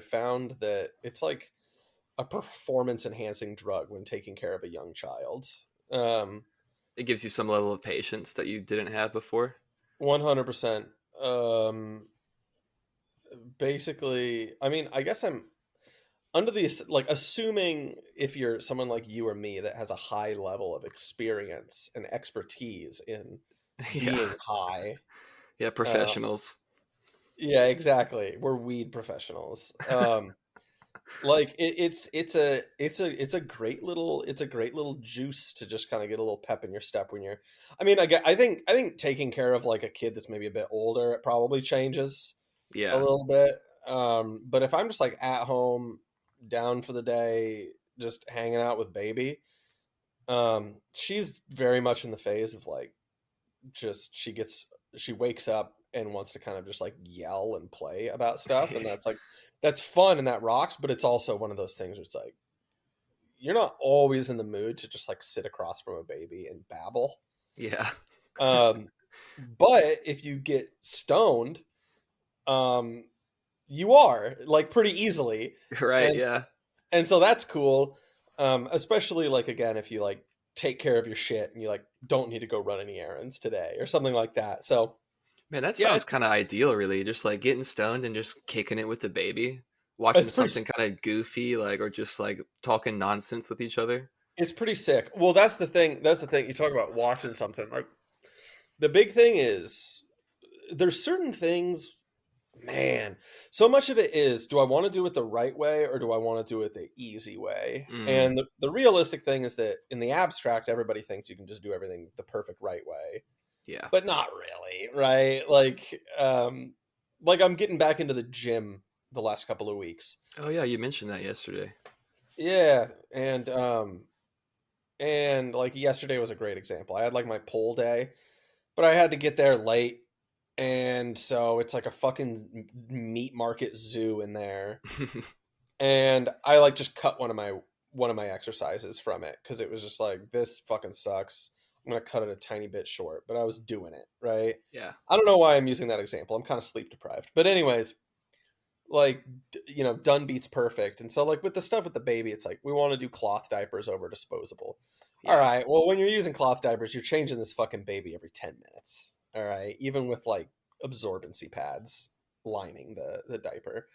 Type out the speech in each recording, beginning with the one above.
found that it's like a performance enhancing drug when taking care of a young child. Um, It gives you some level of patience that you didn't have before. 100%. Um, Basically, I mean, I guess I'm under the like assuming if you're someone like you or me that has a high level of experience and expertise in Yeah. being high. Yeah, Uh, professionals. yeah, exactly. We're weed professionals. Like it's a great little juice to just kind of get a little pep in your step when you're. I mean, I think taking care of like a kid that's maybe a bit older, it probably changes a Yeah. little bit. But if I'm just like at home, down for the day, just hanging out with baby, she's very much in the phase of like just she wakes up and wants to kind of just like yell and play about stuff, and that's like that's fun and that rocks. But it's also one of those things where it's like you're not always in the mood to just like sit across from a baby and babble. Yeah. Um, but if you get stoned, um, you are like pretty easily, Right, and yeah. so that's cool. Especially like again if you like take care of your shit and you like don't need to go run any errands today or something like that. So Man, that yeah, sounds kind of ideal, really. Just like getting stoned and just kicking it with the baby, watching it's pretty something kind of goofy, like, or just like talking nonsense with each other. it's pretty sick. Well, that's the thing. That's the thing. You talk about watching something. Like the big thing is there's certain things, man. So much of it is do I want to do it the right way or do I want to do it the easy way? Mm, And the realistic thing is that in the abstract, everybody thinks you can just do everything the perfect right way, yeah. but not really, right? Like I'm getting back into the gym the last couple of weeks. Oh, yeah, you mentioned that yesterday. Yeah, and like yesterday was a great example. I had like my pull day, but I had to get there late, and so it's like a fucking meat market zoo in there. And I like just cut one of my exercises from it because it was just like this fucking sucks. I'm gonna cut it a tiny bit short, but I was doing it, right? Yeah. I don't know why I'm using that example. I'm kind of sleep deprived. But anyways, like done beats perfect. And so like with the stuff with the baby, it's like we want to do cloth diapers over disposable. All Yeah. right. Well, when you're using cloth diapers, you're changing this fucking baby every 10 minutes. All right. Even with like absorbency pads lining the diaper.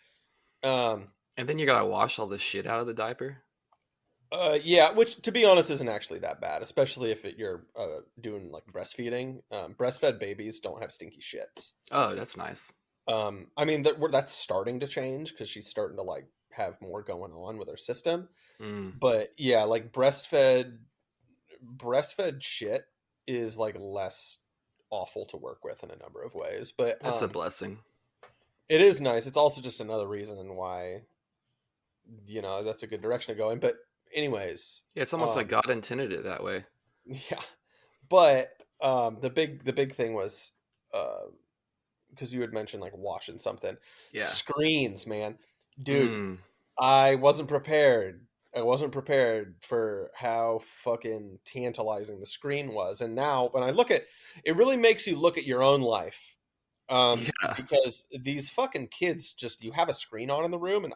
Um And then you gotta wash all the shit out of the diaper. yeah, which to be honest isn't actually that bad, especially if you're doing like breastfeeding. Breastfed babies don't have stinky shits. Oh, that's nice. I mean that's starting to change because she's starting to like have more going on with her system. Mm, But yeah, like breastfed shit is like less awful to work with in a number of ways. But that's a blessing. it is nice. It's also just another reason why that's a good direction to go in. But anyways, Yeah, it's almost like um, God intended it that way. yeah. But the big thing was because you had mentioned like watching something. Yeah. Screens, man. Dude, Mm, I wasn't prepared. I wasn't prepared for how fucking tantalizing the screen was. And now when I look at it really makes you look at your own life. yeah. Because these fucking kids just you have a screen on in the room and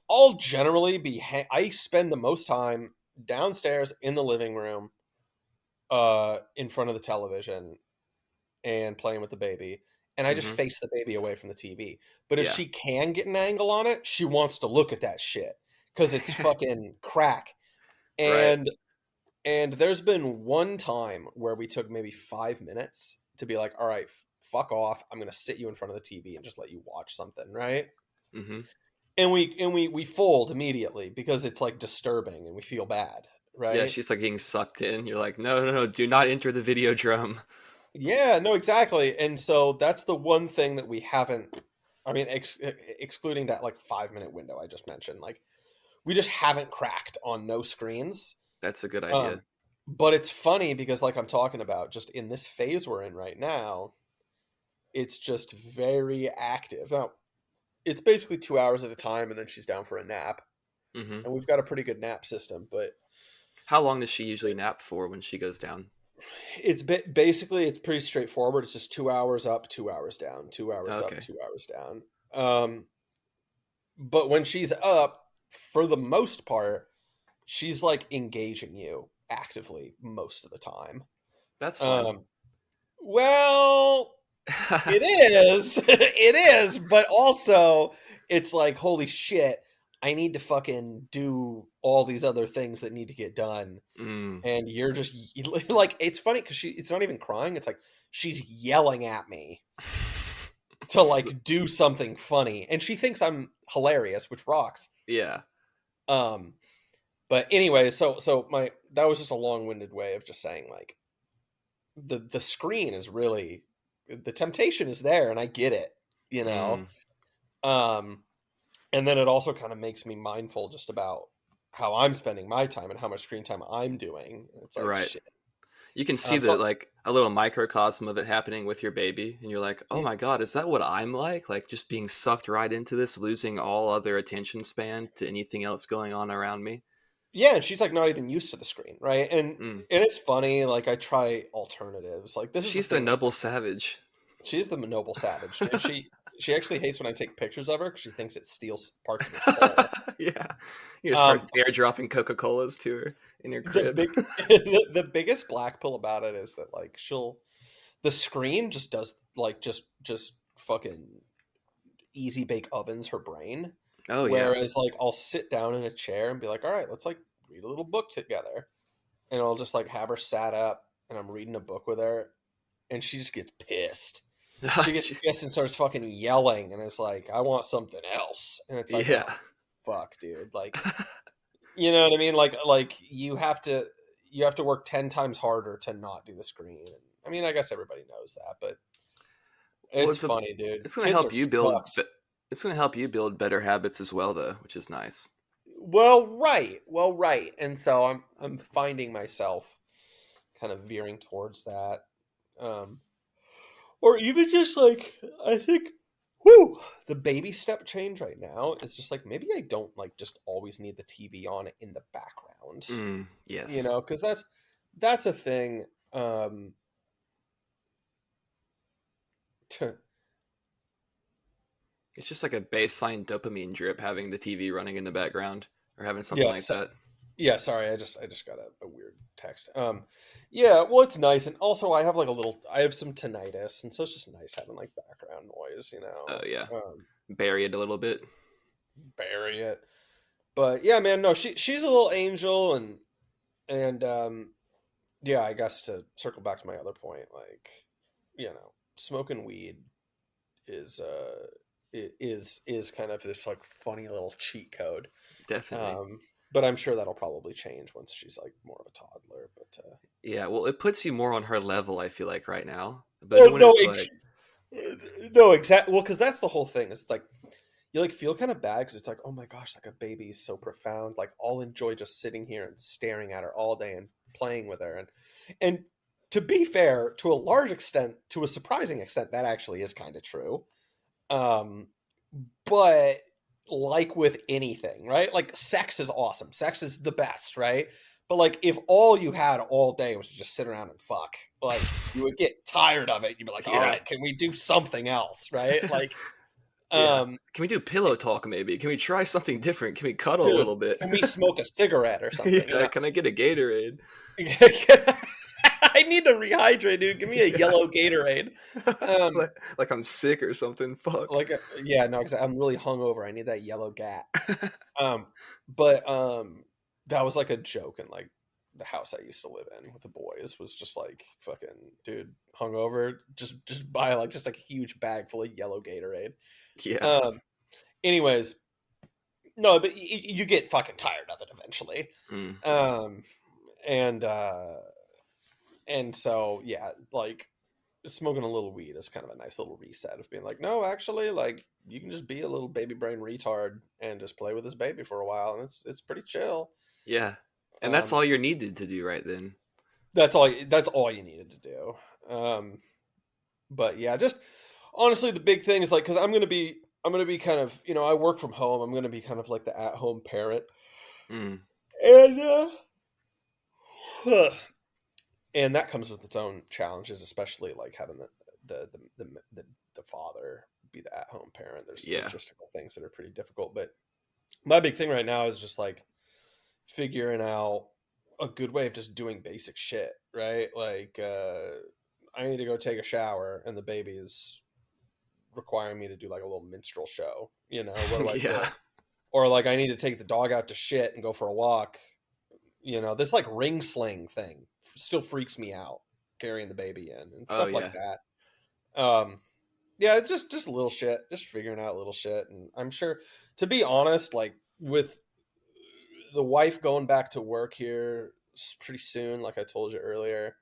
I'll generally be I spend the most time downstairs in the living room in front of the television and playing with the baby, and I just Hmm. face the baby away from the TV. But if Yeah. she can get an angle on it, she wants to look at that shit because it's fucking crack. Right. And there's been one time where we took maybe 5 minutes to be like, all right, fuck off. I'm gonna sit you in front of the TV and just let you watch something, right? Hmm. And we fold immediately because it's like disturbing and we feel bad, Yeah, right? she's like getting sucked in. You're like, no, no, no, do not enter the video drum. Yeah, no, exactly. And so that's the one thing that we haven't, I mean, excluding that like 5 minute window I just mentioned, like we just haven't cracked on no screens. That's a good idea. Um, but it's funny because, like I'm talking about, just in this phase we're in right now, it's just very active. Now, it's basically 2 hours at a time, and then she's down for a nap. Hmm. And we've got a pretty good nap system, but How long does she usually nap for when she goes down? basically it's pretty straightforward. It's just 2 hours up, 2 hours down, 2 hours up, Okay. 2 hours down. Um, But when she's up, for the most part, she's like engaging you actively most of the time. That's fun. Um, well, it is, it is, but also it's like, holy shit, I need to fucking do all these other things that need to get done. Mm. And you're just like, it's funny because it's not even crying. It's like she's yelling at me to like do something funny. And she thinks I'm hilarious, which rocks. Yeah. Um, but anyway, so my that was just a long-winded way of just saying like the screen is really the temptation is there and I get it, you know. Mm. Um and then it also kind of makes me mindful just about how I'm spending my time and how much screen time I'm doing. And it's like Right. shit. You can see the So like a little microcosm of it happening with your baby, and you're like, "Oh mm, my god, is that what I'm like? Like just being sucked right into this, losing all other attention span to anything else going on around me." yeah, and she's like not even used to the screen, right? Mm. And it's funny, like I try alternatives. Like this is the She's the thing is noble savage. she's the noble savage, dude. She actually hates when I take pictures of her because she thinks it steals parts of her soul. Yeah. You just Um, start airdropping Coca-Colas to her in your the crib. big the biggest black pill about it is that like she'll the screen just does like just fucking easy bake ovens her brain. Oh yeah. Whereas like I'll sit down in a chair and be like, all right, let's like read a little book together. And I'll just like have her sat up and I'm reading a book with her and she just gets pissed. She gets She's- pissed and starts fucking yelling and it's like, I want something else. And it's like, yeah. oh fuck, dude. Like, you know what I mean? Like you have to work 10 times harder to not do the screen. I mean, I guess everybody knows that, but Well, it's funny, dude. it's going to Kids help are you build fucked. it's going to help you build better habits as well though, which is nice. Well, right. And so I'm finding myself kind of veering towards that. Um, or even just like I think, whoo, the baby step change right now is just like maybe I don't like just always need the TV on in the background, Mm, you yes. know, because that's a thing. To, It's just like a baseline dopamine drip having the TV running in the background or having something yeah, like that. yeah. Sorry, I just got a weird text. Yeah, well, it's nice, and also I have some tinnitus, and so it's just nice having like background noise, you Oh know. yeah. Um, Bury it a little bit. Bury it. But yeah, man, no, she's a little angel, and yeah, I guess to circle back to my other point, like, you know, smoking weed is is kind of this like funny little cheat code. Definitely. Um, but I'm sure that'll probably change once she's like more of a toddler. But Yeah, well, it puts you more on her level, I feel like, right now. But oh then when no, it's like, no, exactly. Well, because that's the whole thing. It's like you like feel kind of bad because it's like, oh my gosh, like a baby is so profound. Like I'll enjoy just sitting here and staring at her all day and playing with her. And to be fair, to a large extent, to a surprising extent, that actually is kind of true. Um, but like with anything, right? Like sex is awesome. Sex is the best, right? But like if all you had all day was to just sit around and fuck, like you would get tired of it. You'd be like, all yeah. right, can we do something else, right? Like, Yeah. um, Can we do pillow talk maybe? Can we try something different? Can we cuddle a dude, little bit? can we smoke a cigarette or something? You Yeah, know, can I get a Gatorade? I need to rehydrate, dude. Give me a Yeah. yellow Gatorade. Um, like I'm sick or something. Fuck. yeah, no, 'cause I'm really hungover. I need that yellow gat. Um, but that was like a joke in like the house I used to live in with the boys was just like fucking dude hungover. Just buy like just like a huge bag full of yellow Gatorade. Yeah. Um, anyways, no, but you get fucking tired of it eventually. Mm. Um, and so yeah, like smoking a little weed is kind of a nice little reset of being like, no, actually, like you can just be a little baby brain retard and just play with this baby for a while, and it's pretty chill. Yeah. And that's Um, all you're needed to do right then. that's all you needed to do. But yeah, just honestly, the big thing is like because I'm gonna be kind of I work from home. I'm gonna be kind of like the at home parent, Mm. and and that comes with its own challenges, especially like having the the, the father be the at-home parent. There's Yeah. logistical things that are pretty difficult, but my big thing right now is just like figuring out a good way of just doing basic shit, right? Like I need to go take a shower and the baby is requiring me to do like a little minstrel show. You know, what do I do? Yeah. Or like I need to take the dog out to shit and go for a walk. You know, this like ring sling thing still freaks me out, carrying the baby in and Oh stuff like yeah. that. Um yeah, it's just little shit, just figuring out little shit. And I'm sure, to be honest, like with the wife going back to work here pretty soon, like I told you earlier,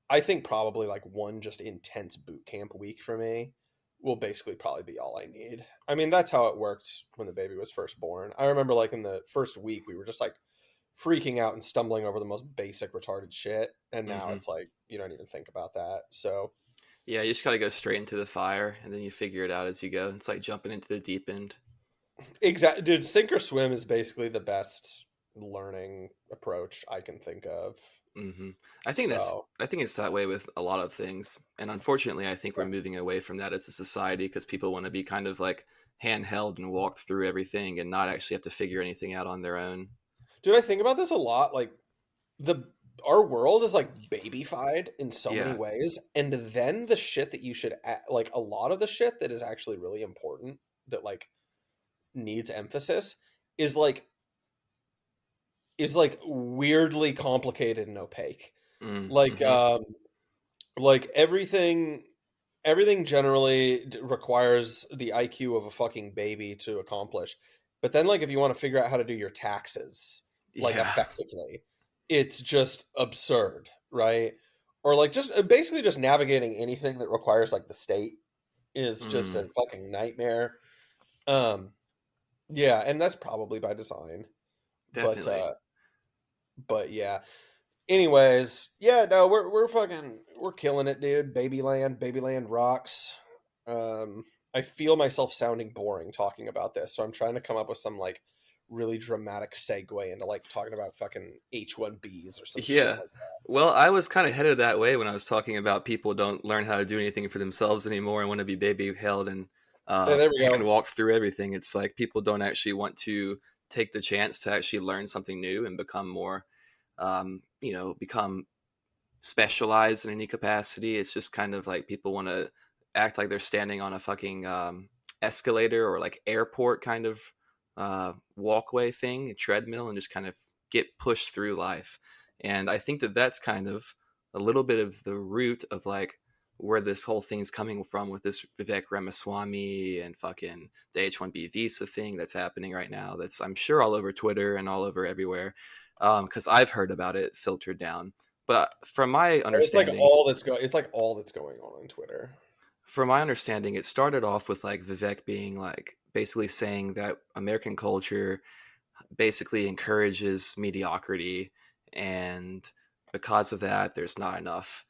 I think probably like one just intense boot camp week for me will basically probably be all I need. I mean, that's how it worked when the baby was first born. I remember like in the first week, we were just like freaking out and stumbling over the most basic retarded shit. And now Hmm. it's like, you don't even think about that. So, Yeah, you just gotta go straight into the fire, and then you figure it out as you go. It's like jumping into the deep end. exactly, dude, sink or swim is basically the best learning approach I can think of. Hmm. So, I think it's that way with a lot of things, and unfortunately, I think we're yeah. moving away from that as a society because people want to be kind of like handheld and walk through everything and not actually have to figure anything out on their own. Dude, I think about this a lot. Like, the our world is like babyfied in so many Yeah. ways, and then the shit that you should like a lot of the shit that is actually really important, that like needs emphasis, is weirdly complicated and opaque. Like Mm-hmm. like everything generally requires the IQ of a fucking baby to accomplish. But then like if you want to figure out how to do your taxes like Yeah. effectively, it's just absurd, right? Or like just basically just navigating anything that requires like the state is just Mm, a fucking nightmare. Um yeah, and that's probably by design. But definitely. but yeah. Anyways, yeah, no, we're fucking we're killing it, dude. Babyland rocks. I feel myself sounding boring talking about this, so I'm trying to come up with some like really dramatic segue into like talking about fucking H1Bs or some shit Yeah. like that. Well, I was kind of headed that way when I was talking about people don't learn how to do anything for themselves anymore and want to be baby held and Hey, there we hand go. walked through everything. It's like people don't actually want to take the chance to actually learn something new and become more, become specialized in any capacity. It's just kind of like people want to act like they're standing on a fucking escalator or like airport kind of walkway thing, a treadmill, and just kind of get pushed through life. And I think that that's kind of a little bit of the root of like where this whole thing's coming from with this Vivek Ramaswamy and fucking the H-1B visa thing that's happening right now. That's I'm sure all over Twitter and all over everywhere because I've heard about it filtered down. But It's like all that's going. It's like all that's going on Twitter. from my understanding, it started off with like Vivek being like basically saying that American culture basically encourages mediocrity, and because of that, there's not enough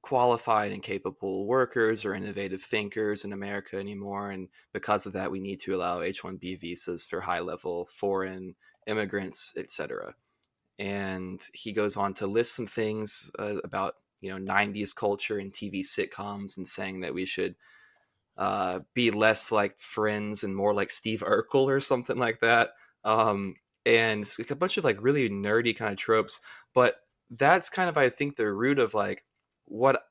qualified and capable workers or innovative thinkers in America anymore, and because of that, we need to allow H-1B visas for high-level foreign immigrants, etc. And he goes on to list some things about 90s culture and TV sitcoms and saying that we should be less like Friends and more like Steve Urkel or something like that. Um, and it's like a bunch of like really nerdy kind of tropes, but that's kind of I think the root of like what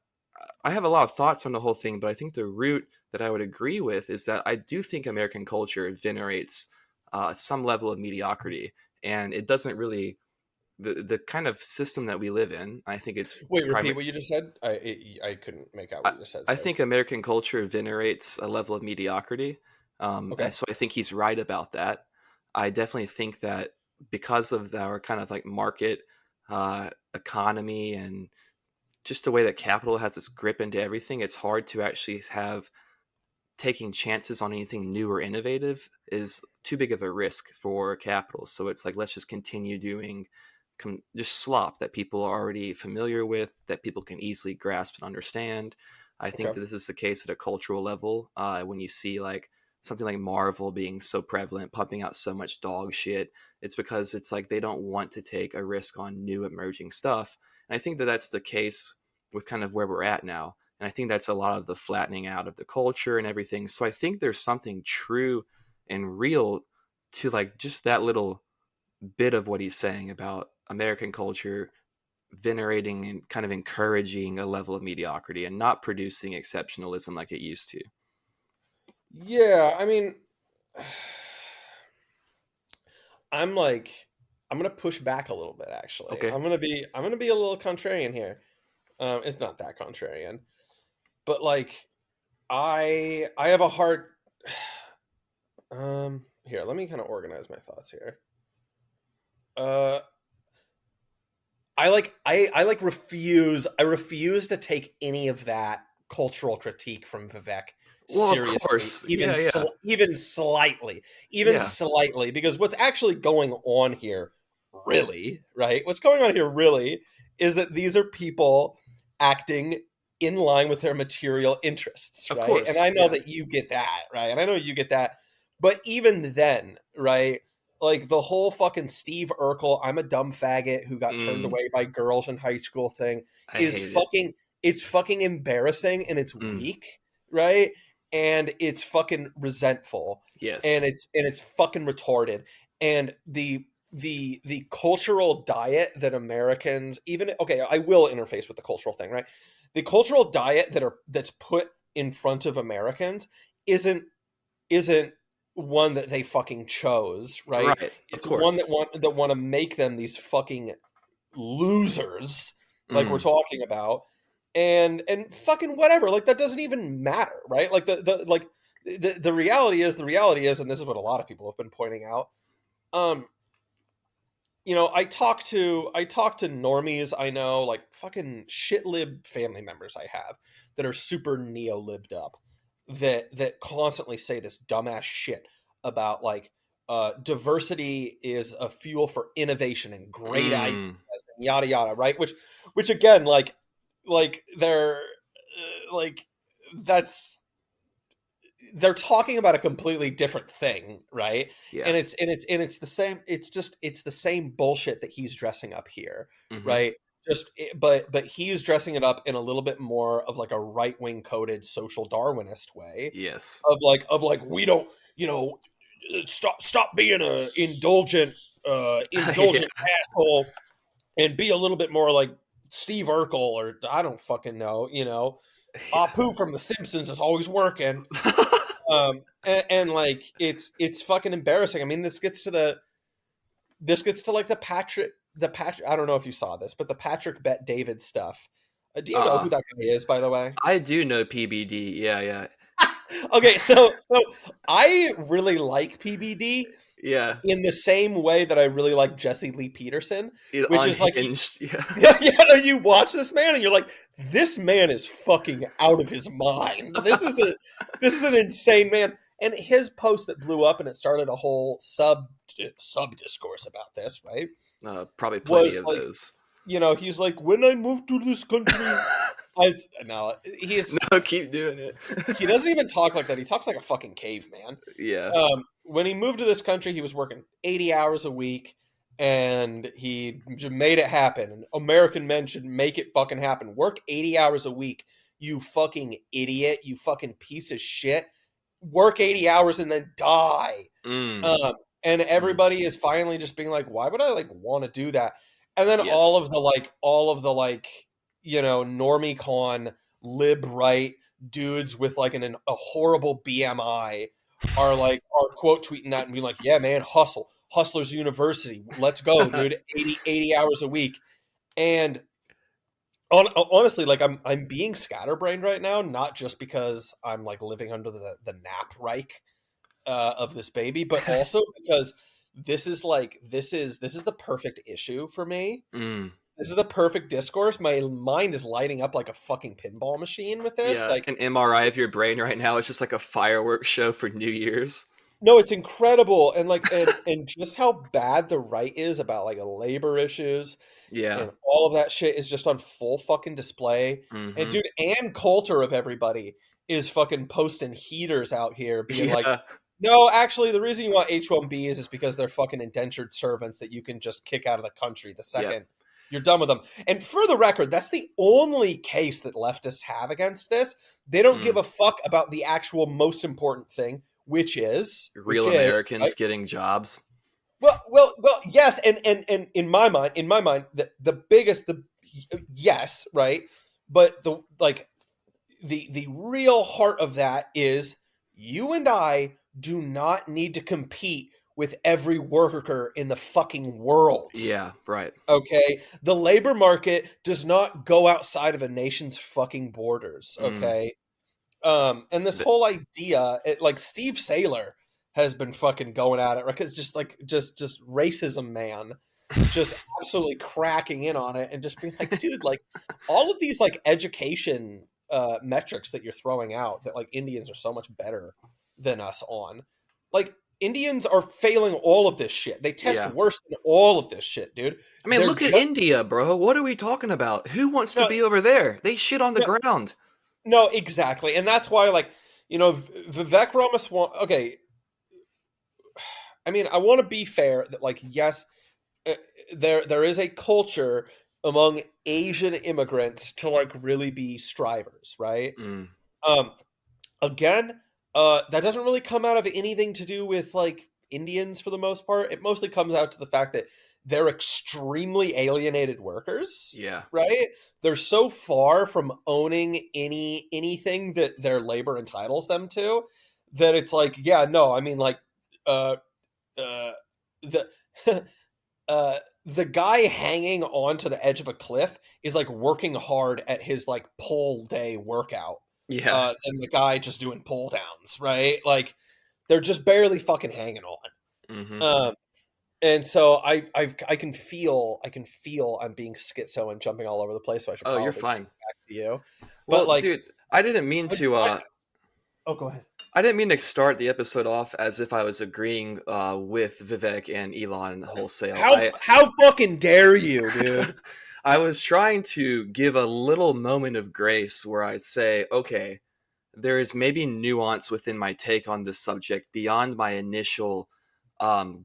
I have a lot of thoughts on the whole thing, but I think the root that I would agree with is that I do think American culture venerates some level of mediocrity, and it doesn't really the kind of system that we live in. I think it's Wait, repeat primary. what you just said. I couldn't make out I, what you just said. I Sorry. think American culture venerates a level of mediocrity, and Okay. so I think he's right about that. I definitely think that because of our kind of like market economy and just the way that capital has its grip into everything, it's hard to actually have taking chances on anything new or innovative is too big of a risk for capital. So it's like let's just continue doing just slop that people are already familiar with, that people can easily grasp and understand. I think Okay. that this is the case at a cultural level when you see like something like Marvel being so prevalent, pumping out so much dog shit. It's because it's like they don't want to take a risk on new emerging stuff. And I think that that's the case with kind of where we're at now. And I think that's a lot of the flattening out of the culture and everything. So I think there's something true and real to like just that little bit of what he's saying about American culture venerating and kind of encouraging a level of mediocrity and not producing exceptionalism like it used to. Yeah, I mean, I'm like, I'm gonna push back a little bit. Actually, Okay. I'm gonna be a little contrarian here. It's not that contrarian, but like, I have a hard. Here, let me kind of organize my thoughts here. Uh, I refuse to take any of that cultural critique from Vivek Well, of seriously, course. Yeah, yeah. even Yeah. slightly, because what's actually going on here, really, right? What's going on here, really, is that these are people acting in line with their material interests, Of right? And course. I know Yeah. that you get that, right? And I know you get that, but even then, right? Like the whole fucking Steve Urkel, I'm a dumb faggot who got turned Mm, away by girls in high school thing I is hate it. fucking embarrassing, and it's Mm, weak, right? And it's fucking resentful, and yes. it's fucking retarded. And the cultural diet that Americans, even, okay, I will interface with the cultural thing, right? The cultural diet that's put in front of Americans isn't one that they fucking chose, right? Right. Of It's one course. that want to make them these fucking losers, like we're Mm, talking about, and fucking whatever. Like that doesn't even matter, right? Like the reality is, and this is what a lot of people have been pointing out. Um, I talk to normies I know, like fucking shit lib family members I have that are super neo libbed up, that constantly say this dumbass shit about like diversity is a fuel for innovation and great ideas mm, and yada yada, right? Which again, like they're like that's they're talking about a completely different thing, right? yeah. And it's the same bullshit that he's dressing up here, Hmm. right? But he's dressing it up in a little bit more of like a right-wing coded social Darwinist way Yes. of like we don't, stop being a indulgent Yeah. asshole and be a little bit more like Steve Urkel, or I don't fucking know, Apu from The Simpsons is always working. And like it's fucking embarrassing. I mean, this gets to like the Patrick. I don't know if you saw this, but the Patrick Bet David stuff. Do you know uh who that guy is, by the way? I do know PBD. Yeah, yeah. Okay, so I really like PBD Yeah. in the same way that I really like Jesse Lee Peterson, It which is like unhinged. Yeah. yeah, yeah, no, you watch this man and you're like, this man is fucking out of his mind. This is an insane man. And his post that blew up and it started a whole sub discourse about this, right? Probably plenty Was of like, those. he's like, when I moved to this country, I no, No, keep doing it. he doesn't even talk like that. He talks like a fucking caveman. Yeah. When he moved to this country, he was working 80 hours a week, and he just made it happen. And American men should make it fucking happen. Work 80 hours a week, you fucking idiot, you fucking piece of shit. Work 80 hours and then die. Mm, And mm. everybody is finally just being like, why would I like want to do that? And then all Yes. of the normie con lib right dudes with like a horrible BMI are quote tweeting that and being like, yeah, man, Hustlers University, let's go, dude. 80 hours a week. And honestly, like I'm being scatterbrained right now, not just because I'm like living under the nap Reich of this baby, but also because this is the perfect issue for me. Mm. This is the perfect discourse. My mind is lighting up like a fucking pinball machine with this. Yeah, Like, an MRI of your brain right now is just like a fireworks show for New Year's. no, it's incredible, and like, and just how bad the right is about like labor issues Yeah. and all of that shit is just on full fucking display. And Hmm. dude, Ann Coulter of everybody is fucking posting heaters out here, being like, Yeah. no, actually, the reason you want H-1Bs is because they're fucking indentured servants that you can just kick out of the country the Yeah. second. You're done with them. And for the record, that's the only case that leftists have against this. They don't give Mm. a fuck about the actual most important thing, which Real is Americans right. getting jobs. Well, yes, and in my mind, the biggest, the yes, right, but the real heart of that is you and I do not need to compete with every worker in the fucking world. Yeah, right. Okay, the labor market does not go outside of a nation's fucking borders. Mm. Okay, and this Th- whole idea, like Steve Saylor has been fucking going at it, right? Because just racism, man, just absolutely cracking in on it and just being like, dude, like all of these like education metrics that you're throwing out that like Indians are so much better than us on, like Indians are failing all of this shit. They test yeah. worse than all of this shit, dude. I mean, They're look at just India, bro. What are we talking about? Who wants to no, be over there? They shit on the no, ground. no, exactly, and that's why like Vivek Ramaswamy. Okay, I mean, I want to be fair that like yes, uh, there is a culture among Asian immigrants to like really be strivers, right? Mm. Um, again, that doesn't really come out of anything to do with like Indians for the most part. It mostly comes out to the fact that they're extremely alienated workers, Yeah. right? They're so far from owning anything that their labor entitles them to that it's like, yeah, no, I mean like uh uh the the guy hanging onto the edge of a cliff is like working hard at his like pull day workout Yeah. than the guy just doing pull downs, right? Like they're just barely fucking hanging on. Hmm. And so I can feel I'm being schizo and jumping all over the place, so I should Oh, you're probably kick fine. it back to you. But Well, like dude, I didn't mean I, to. I, oh, go ahead. I didn't mean to start the episode off as if I was agreeing with Vivek and Elon wholesale. How fucking dare you, dude? I was trying to give a little moment of grace where I say, okay, there is maybe nuance within my take on this subject beyond my initial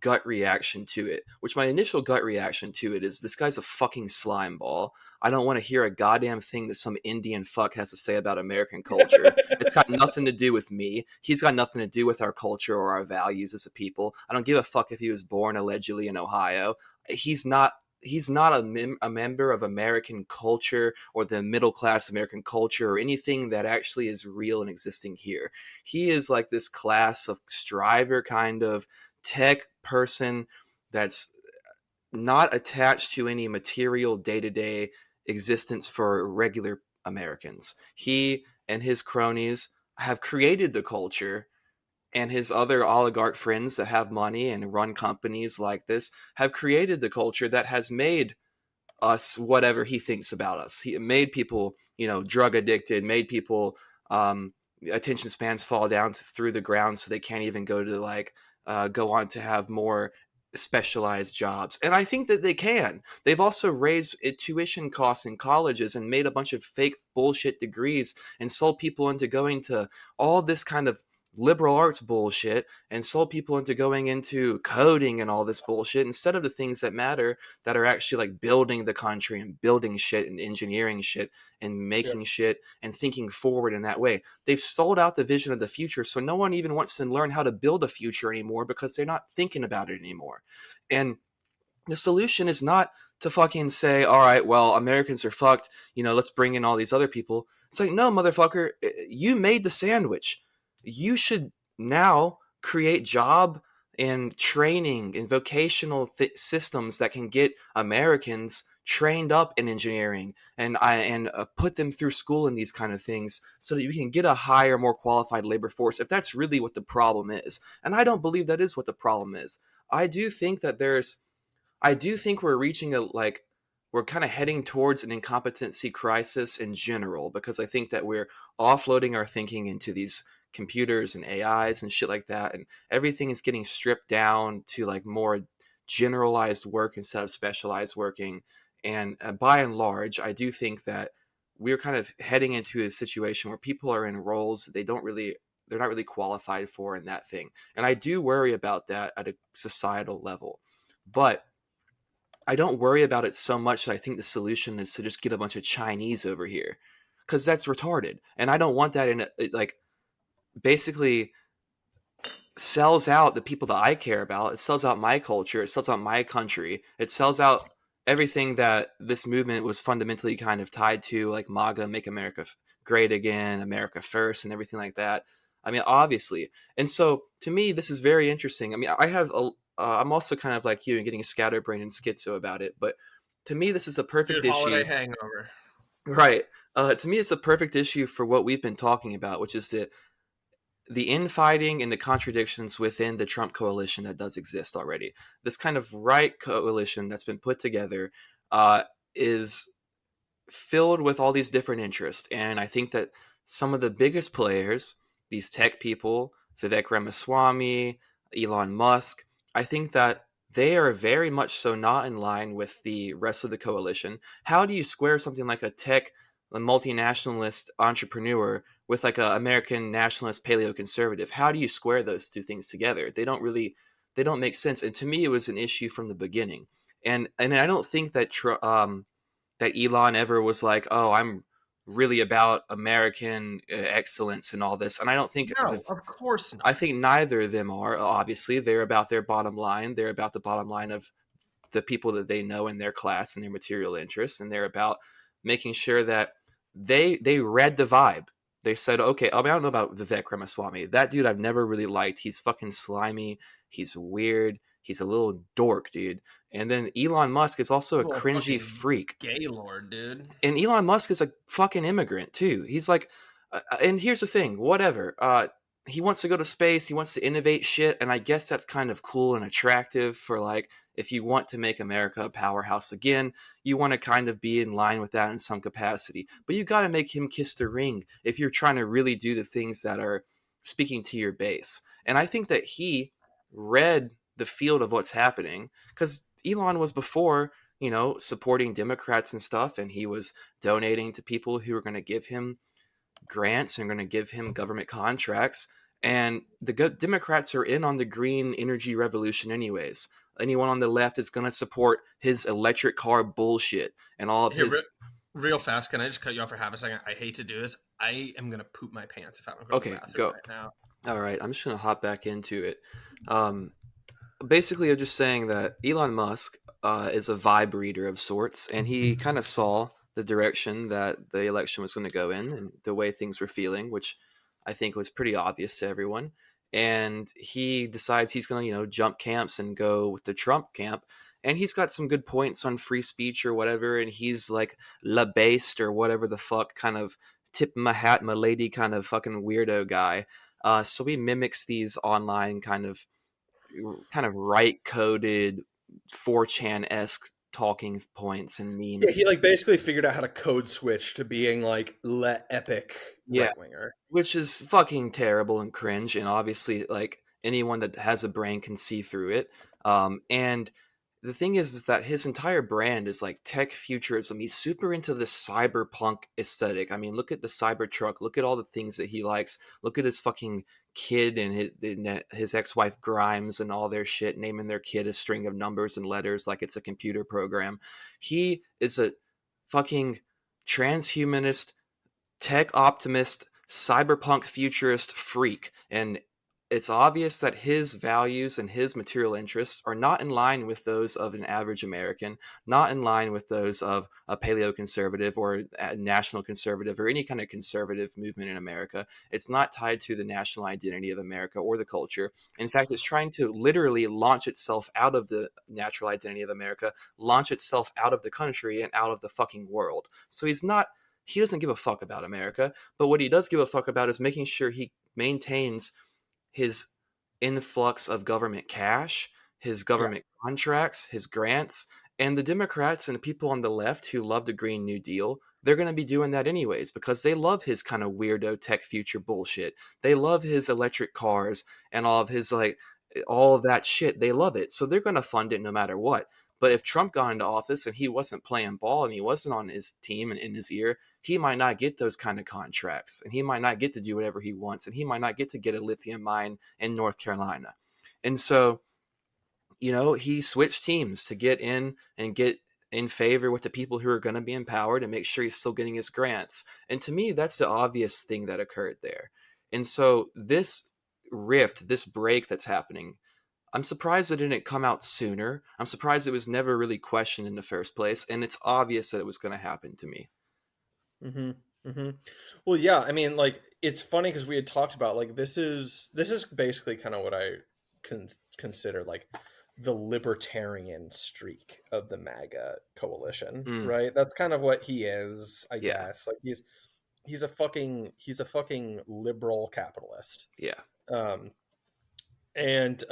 gut reaction to it. Which my initial gut reaction to it is this guy's a fucking slime ball. I don't want to hear a goddamn thing that some Indian fuck has to say about American culture. It's got nothing to do with me. He's got nothing to do with our culture or our values as a people. I don't give a fuck if he was born allegedly in Ohio. He's not. He's not a member of American culture or the middle class American culture or anything that actually is real and existing here. He is like this class of striver kind of tech person that's not attached to any material day-to-day existence for regular Americans. He and his cronies have created the culture, and his other oligarch friends that have money and run companies like this have created the culture that has made us whatever he thinks about us. He made people, drug addicted, made people attention spans fall down through the ground, so they can't even go to go on to have more specialized jobs. And I think that they can. They've also raised tuition costs in colleges and made a bunch of fake bullshit degrees and sold people into going to all this kind of liberal arts bullshit and sold people into going into coding and all this bullshit instead of the things that matter, that are actually like building the country and building shit and engineering shit and Yeah, making shit and thinking forward in that way. They've sold out the vision of the future, so no one even wants to learn how to build a future anymore because they're not thinking about it anymore. And the solution is not to fucking say, all right, well, Americans are fucked, let's bring in all these other people. It's like, no, motherfucker, you made the sandwich. You should now create job and training and vocational systems that can get Americans trained up in engineering and put them through school in these kind of things so that we can get a higher, more qualified labor force if that's really what the problem is. And I don't believe that is what the problem is. I do think that there's I do think we're reaching we're kind of heading towards an incompetency crisis in general, because I think that we're offloading our thinking into these computers and AIs and shit like that, and everything is getting stripped down to like more generalized work instead of specialized working. And by and large, I do think that we're kind of heading into a situation where people are in roles that they're not really qualified for in that thing. And I do worry about that at a societal level. But I don't worry about it so much that I think the solution is to just get a bunch of Chinese over here, because that's retarded, and I don't want that in like basically sells out the people that I care about. It sells out my culture. It sells out my country. It sells out everything that this movement was fundamentally kind of tied to, like MAGA, Make America Great Again, America First, and everything like that. I mean, obviously. And so to me, this is very interesting. I mean, I'm also kind of like you and getting scatterbrained and schizo about it. But to me, this is a perfect Dude, holiday issue. hangover. Right. To me, it's a perfect issue for what we've been talking about, which is the infighting and the contradictions within the Trump coalition that does exist already. This kind of right coalition that's been put together is filled with all these different interests. And I think that some of the biggest players, these tech people, Vivek Ramaswamy, Elon Musk, I think that they are very much so not in line with the rest of the coalition. How do you square something like a multinationalist entrepreneur with like an American nationalist paleo conservative? How do you square those two things together? They don't make sense. And to me, it was an issue from the beginning. And I don't think that that Elon ever was like, "Oh, I'm really about American excellence and all this." And I don't think No, of course I not. think neither of them are. Obviously, they're about their bottom line. They're about the bottom line of the people that they know in their class and their material interests, and they're about making sure that they read the vibe. They said, okay, I mean, I don't know about Vivek Ramaswamy. That dude I've never really liked. He's fucking slimy. He's weird. He's a little dork, dude. And then Elon Musk is also a Little cringy fucking freak. Gaylord, dude. And Elon Musk is a fucking immigrant too. He's like, and here's the thing, whatever. He wants to go to space. He wants to innovate shit, and I guess that's kind of cool and attractive for like if you want to make America a powerhouse again, you want to kind of be in line with that in some capacity. But you got to make him kiss the ring if you're trying to really do the things that are speaking to your base. And I think that he read the field of what's happening because Elon was before supporting Democrats and stuff, and he was donating to people who were going to give him grants and going to give him government contracts. And the Democrats are in on the green energy revolution, anyways. Anyone on the left is going to support his electric car bullshit and all of Here, his. real fast, can I just cut you off for half a second? I hate to do this. I am gonna poop my pants if I don't go to the Okay, bathroom go. right now. All right, I'm just going to hop back into it. Um, Basically, I'm just saying that Elon Musk is a vibe reader of sorts, and he kind of saw the direction that the election was going to go in and the way things were feeling, which I think was pretty obvious to everyone. And he decides he's going to, jump camps and go with the Trump camp. And he's got some good points on free speech or whatever. And he's like la based or whatever the fuck kind of tip my hat, my lady kind of fucking weirdo guy. So he mimics these online kind of right coded 4chan esque talking points and Yeah, memes. he like basically figured out how to code switch to being like le epic Yeah, right winger. which is fucking terrible and cringe. And obviously, like anyone that has a brain can see through it. And the thing is that his entire brand is like tech futurism. He's super into the cyberpunk aesthetic. I mean, look at the Cybertruck. Look at all the things that he likes. Look at his fucking kid and his ex-wife Grimes and all their shit, naming their kid a string of numbers and letters like it's a computer program. He is a fucking transhumanist tech optimist, cyberpunk futurist freak. And it's obvious that his values and his material interests are not in line with those of an average American, not in line with those of a paleo conservative or a national conservative or any kind of conservative movement in America. It's not tied to the national identity of America or the culture. In fact, it's trying to literally launch itself out of the natural identity of America, launch itself out of the country and out of the fucking world. So he doesn't give a fuck about America, but what he does give a fuck about is making sure he maintains his influx of government cash, his Yeah. government contracts, his grants, and the Democrats and the people on the left who love the Green New Deal, they're going to be doing that anyways because they love his kind of weirdo tech future bullshit. They love his electric cars and all of his like all of that shit. They love it. So they're going to fund it no matter what. But if Trump got into office and he wasn't playing ball and he wasn't on his team and in his ear, he might not get those kind of contracts and he might not get to do whatever he wants and he might not get to get a lithium mine in North Carolina. And so he switched teams to get in and get in favor with the people who are going to be empowered and make sure he's still getting his grants. And to me, that's the obvious thing that occurred there. And so this rift, this break that's happening, I'm surprised it didn't come out sooner. I'm surprised it was never really questioned in the first place. And it's obvious that it was going to happen to me. Mm-hmm. Mm-hmm. Well, yeah, I mean, like, it's funny because we had talked about, like, this is basically kind of what I consider, like, the libertarian streak of the MAGA coalition, right? That's kind of what he is, I guess. Like, he's a fucking liberal capitalist. Yeah. And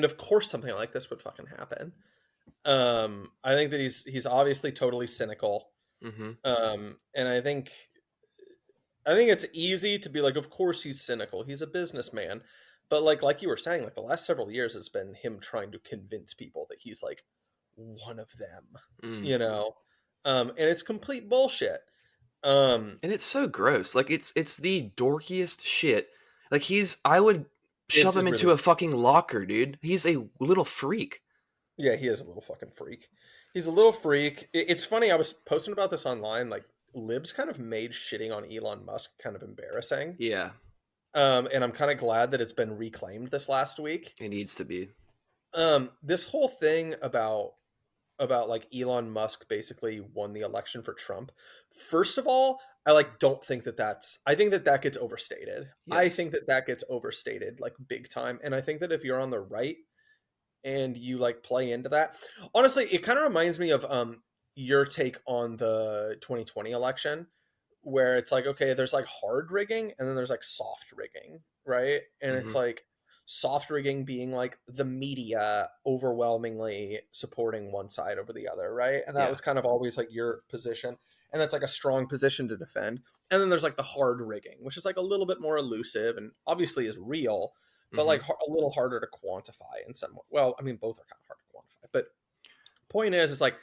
of course something like this would fucking happen. I think that he's obviously totally cynical. Mm-hmm. And I think it's easy to be like, of course he's cynical. He's a businessman. But like you were saying, like the last several years has been him trying to convince people that he's like one of them, you know? And it's complete bullshit. And it's so gross. Like it's the dorkiest shit. Like I would shove him into a fucking locker, dude. He's a little freak. Yeah, he is a little fucking freak. He's a little freak. It's funny, I was posting about this online, like libs kind of made shitting on Elon Musk kind of embarrassing. Yeah. And I'm kind of glad that it's been reclaimed this last week. It needs to be. This whole thing about like Elon Musk basically won the election for Trump. First of all, I don't think I think that gets overstated. Yes. I think that gets overstated like big time. And I think that if you're on the right and you like play into that, honestly, it kind of reminds me of your take on the 2020 election, where it's like, okay, there's like hard rigging and then there's like soft rigging, right? And it's like soft rigging being like the media overwhelmingly supporting one side over the other, right? And that was kind of always like your position, and that's like a strong position to defend. And then there's like the hard rigging, which is like a little bit more elusive and obviously is real, but like a little harder to quantify in some. Well, I mean, both are kind of hard to quantify, but point is like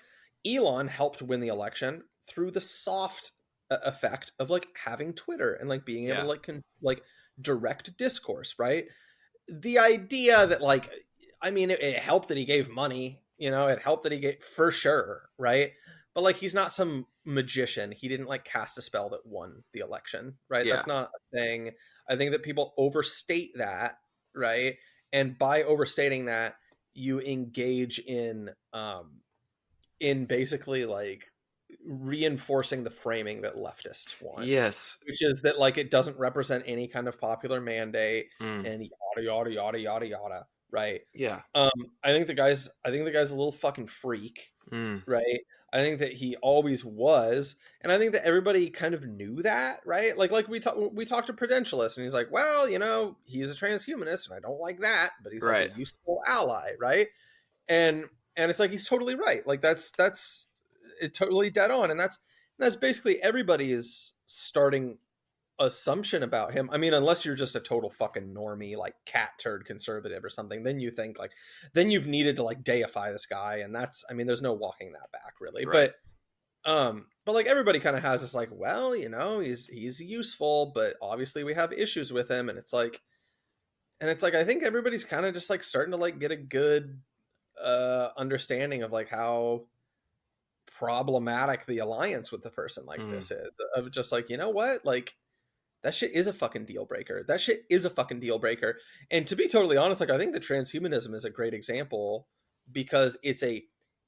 Elon helped win the election through the soft effect of like having Twitter and like being able to like direct discourse, right? The idea that like, I mean, it helped that he gave money, it helped that he gave, for sure, right? But like, he's not some magician. He didn't like cast a spell that won the election, right? That's not a thing. I think that people overstate that, right? And by overstating that, you engage in basically like reinforcing the framing that leftists want. Yes. Which is that like it doesn't represent any kind of popular mandate and yada, right? Yeah. I think the guy's a little fucking freak, right? I think that he always was, and I think that everybody kind of knew that, right? Like we talked to Prudentialist, and he's like, well, he's a transhumanist, and I don't like that, but he's like a useful ally, right? And it's like he's totally right. Like that's it totally dead on, and that's basically everybody's starting assumption about him. I mean, unless you're just a total fucking normie, like cat turd conservative or something, then you think like, then you've needed to like deify this guy, and that's, I mean, there's no walking that back really. Right. But like everybody kind of has this like, well, he's useful, but obviously we have issues with him, and it's like I think everybody's kind of just like starting to like get a good understanding of like how problematic the alliance with the person like this is, of just like, what, like that shit is a fucking deal breaker. And to be totally honest, like I think that transhumanism is a great example, because it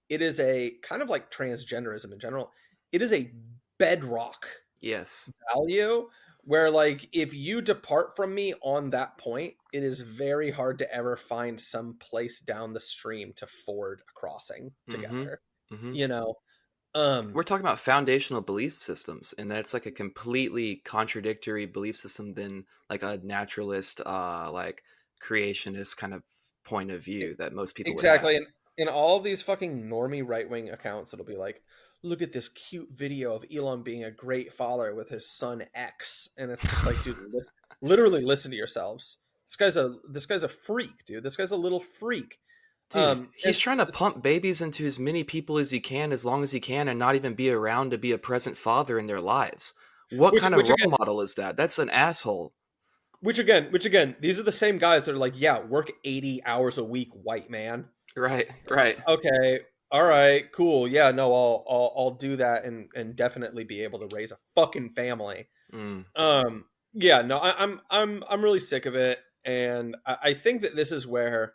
is a kind of like transgenderism in general. It is a bedrock value where like if you depart from me on that point, it is very hard to ever find some place down the stream to ford a crossing together. We're talking about foundational belief systems, and that's like a completely contradictory belief system than like a naturalist, like creationist kind of point of view that most people would have. And in all of these fucking normie right-wing accounts, it'll be like, look at this cute video of Elon being a great father with his son X, and it's just like, dude, literally listen to yourselves. This guy's a freak, dude. This guy's a little freak. Dude, he's trying to pump babies into as many people as he can, as long as he can, and not even be around to be a present father in their lives. What kind of role model is that? That's an asshole. which again, these are the same guys that are like, yeah, work 80 hours a week, white man. Right, right. Okay, all right, cool. Yeah, no, I'll do that and definitely be able to raise a fucking family. Mm. Yeah, no, I'm really sick of it, and I think that this is where,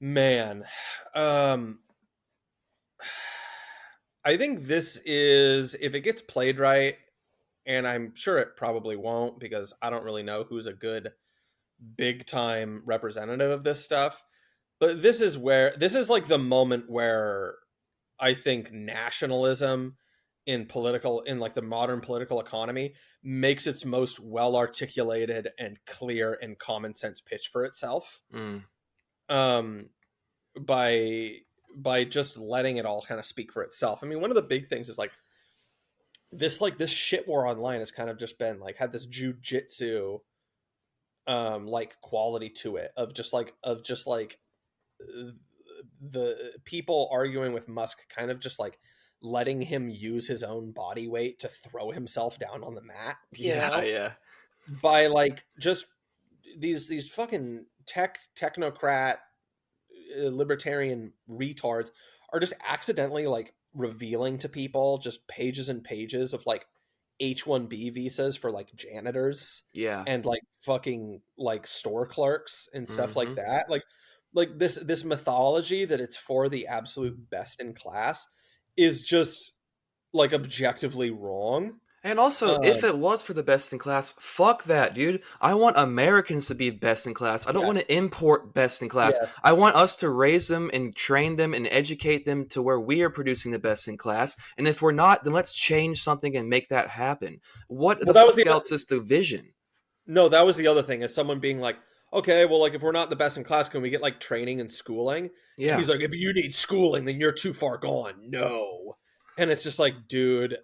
man, um, I think this is, if it gets played right, and I'm sure it probably won't because I don't really know who's a good big time representative of this stuff. But this is like the moment where I think nationalism in like the modern political economy makes its most well articulated and clear and common sense pitch for itself. Mm. Um, by just letting it all kind of speak for itself. I mean, one of the big things is like this shit war online has kind of just been like had this jujitsu like quality to it of just like uh, the people arguing with Musk kind of just like letting him use his own body weight to throw himself down on the mat, you Yeah, know, yeah. by like just these fucking technocrat libertarian retards are just accidentally like revealing to people just pages and pages of like H1B visas for like janitors Yeah. and like fucking like store clerks and stuff like Mm-hmm. that. Like this mythology that it's for the absolute best in class is just like objectively wrong. And also, if Um, it was for the best in class, fuck that, dude. I want Americans to be best in class. I don't want yes, to import best in class. yes. I want us to raise them and train them and educate them to where we are producing the best in class. And if we're not, then let's change something and make that happen. What Well, the that was fuck the else is the vision? no, that was the other thing is someone being like, okay, well, like if we're not the best in class, can we get like training and schooling? And Yeah. he's like, if you need schooling, then you're too far gone. No. And it's just like, dude,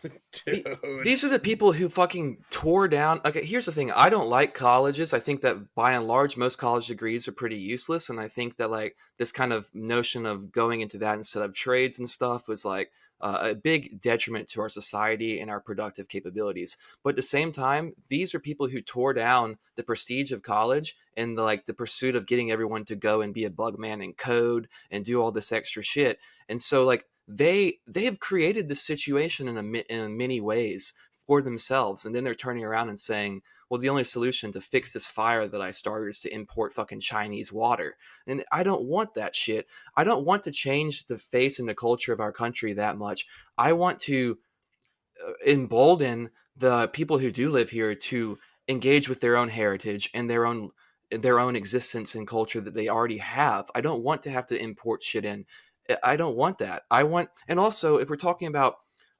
The, dude. these are the people who fucking tore down. Okay, here's the thing. I don't like colleges. I think that by and large, most college degrees are pretty useless. And I think that like this kind of notion of going into that instead of trades and stuff was like a big detriment to our society and our productive capabilities. But at the same time, these are people who tore down the prestige of college and the pursuit of getting everyone to go and be a bug man and code and do all this extra shit. And so like they've created this situation in many ways for themselves, and then they're turning around and saying, well, the only solution to fix this fire that I started is to import fucking Chinese water. And I don't want that shit. I don't want to change the face and the culture of our country that much. I want to embolden the people who do live here to engage with their own heritage and their own existence and culture that they already have. I don't want to have to import shit in. I don't want that. I want, and also if we're talking about,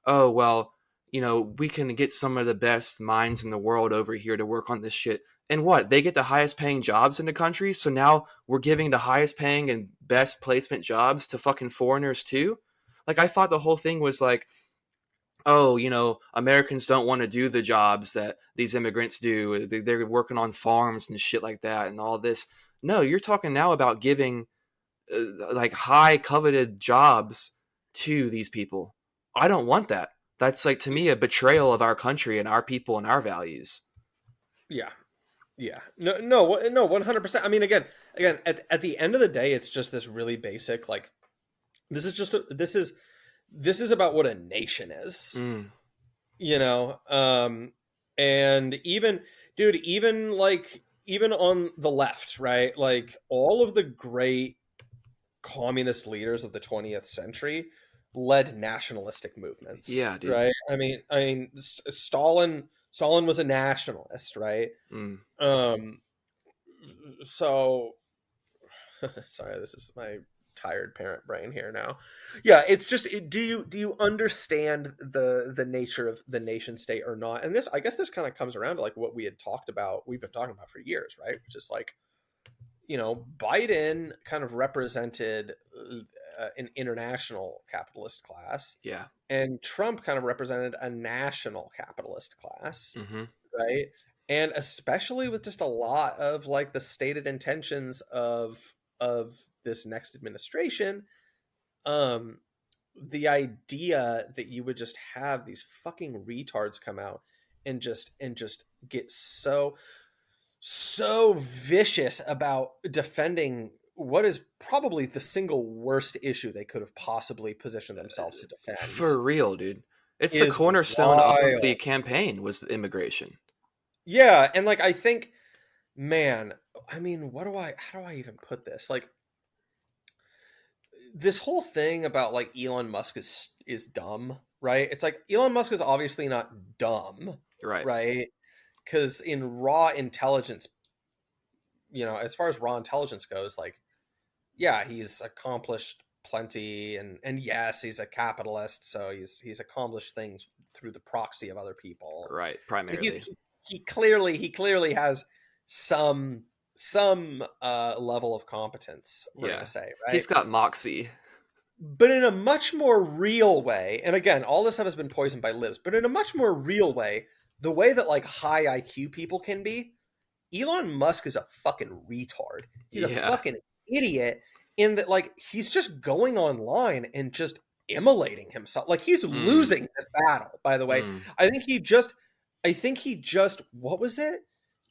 oh well, we can get some of the best minds in the world over here to work on this shit. And what? They get the highest paying jobs in the country. So now we're giving the highest paying and best placement jobs to fucking foreigners too. Like I thought the whole thing was like, oh, Americans don't want to do the jobs that these immigrants do. They're working on farms and shit like that and all this. No, you're talking now about giving like high coveted jobs to ththese people. I don't want that. That's like to me a betrayal of our country and our people and our values. Yeah. Yeah. No, 100%. I mean, again, at the end of the day, it's just this really basic, like, this is about what a nation is, Mm, you know? And even, dude, even on the left, right? Like, all of the great communist leaders of the 20th century led nationalistic movements, yeah, dude. right? I mean, Stalin was a nationalist, right? Mm. Um, so sorry, this is my tired parent brain here now. Yeah, it's just do you understand the nature of the nation state or not? And this, I guess, this kind of comes around to like what we've been talking about for years, right? Which is like, Biden kind of represented an international capitalist class, Yeah. and Trump kind of represented a national capitalist class, Mm-hmm. right? And especially with just a lot of like the stated intentions of this next administration, um, the idea that you would just have these fucking retards come out and just get so vicious about defending what is probably the single worst issue they could have possibly positioned themselves to defend For real, dude. It's the is cornerstone of the wild. campaign was immigration. Yeah, and like I think, man, I mean, how do I even put this? Like this whole thing about like Elon Musk is dumb, right? It's like Elon Musk is obviously not dumb, Right. right? Because in raw intelligence, as far as raw intelligence goes, like, yeah, he's accomplished plenty, and yes, he's a capitalist, so he's accomplished things through the proxy of other people. Right. But Primarily. he clearly has some level of competence, we're gonna Yeah. say, He's right? got moxie. But in a much more real way, and again, all this stuff has been poisoned by libs, but in a much more real way, the way that like high IQ people can be, Elon Musk is a fucking retard. He's a Yeah. fucking idiot in that like he's just going online and just immolating himself. Like he's Mm. losing this battle, by the way. Mm. I think he just what was it?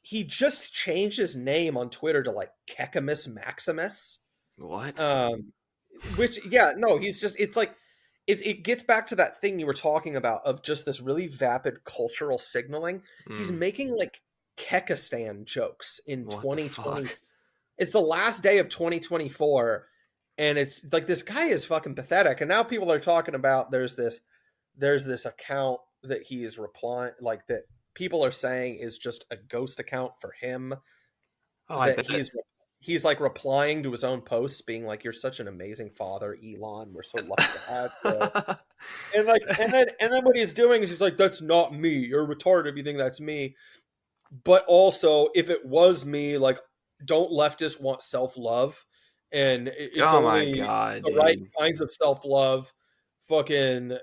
He just changed his name on Twitter to like Kekimus Maximus. What? Um which yeah, no, it's like it gets back to that thing you were talking about of just this really vapid cultural signaling. He's Mm. making like Kekistan jokes in What the 2020. fuck? It's the last day of 2024, and it's like this guy is fucking pathetic. And now people are talking about there's this account that he's replying, like, that people are saying is just a ghost account for him, Oh, I that bet. he's like replying to his own posts being like, "You're such an amazing father, Elon. We're so lucky to have you." And like and then what he's doing is he's like, "That's not me. You're retarded if you think that's me." But also, if it was me, like, don't leftists want self-love? And it's Oh my only god, the right dude. kinds of self-love fucking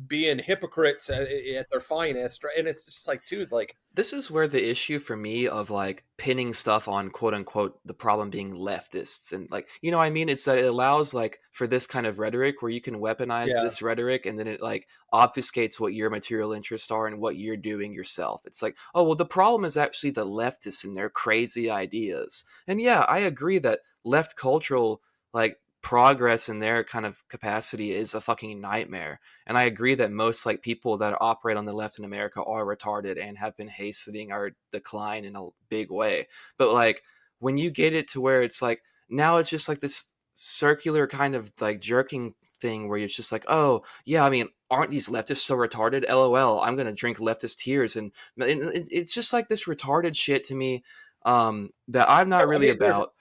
being hypocrites at their finest, right? And it's just like, dude, like, This is where the issue for me of like pinning stuff on quote unquote the problem being leftists and like what I mean, it's that it allows like for this kind of rhetoric where you can weaponize yeah, this rhetoric and then it like obfuscates what your material interests are and what you're doing yourself. It's like, oh well, the problem is actually the leftists and their crazy ideas. And yeah, I agree that left cultural like progress in their kind of capacity is a fucking nightmare. And I agree that most like people that operate on the left in America are retarded and have been hastening our decline in a big way. But like when you get it to where it's like now it's just like this circular kind of like jerking thing where it's just like, oh yeah, I mean, aren't these leftists so retarded? LOL, I'm gonna drink leftist tears, and it's just like this retarded shit to me that I'm no, not I really mean, about.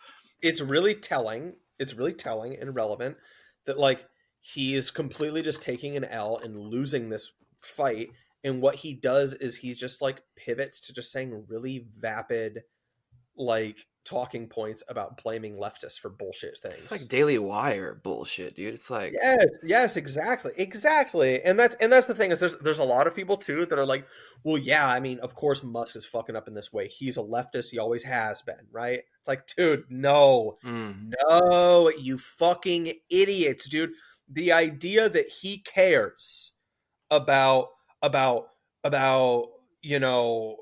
it's really telling. It's really telling and relevant that like he is completely just taking an L and losing this fight. And what he does is he just like pivots to just saying really vapid, like, talking points about blaming leftists for bullshit It's like things. Daily Wire bullshit, dude. It's like, Yes, exactly. And that's the thing is there's a lot of people too that are like, well, yeah, I mean, of course Musk is fucking up in this way. He's a leftist, he always has been, right? It's like, dude, no, mm, no, you fucking idiots, dude. The idea that he cares about about about you know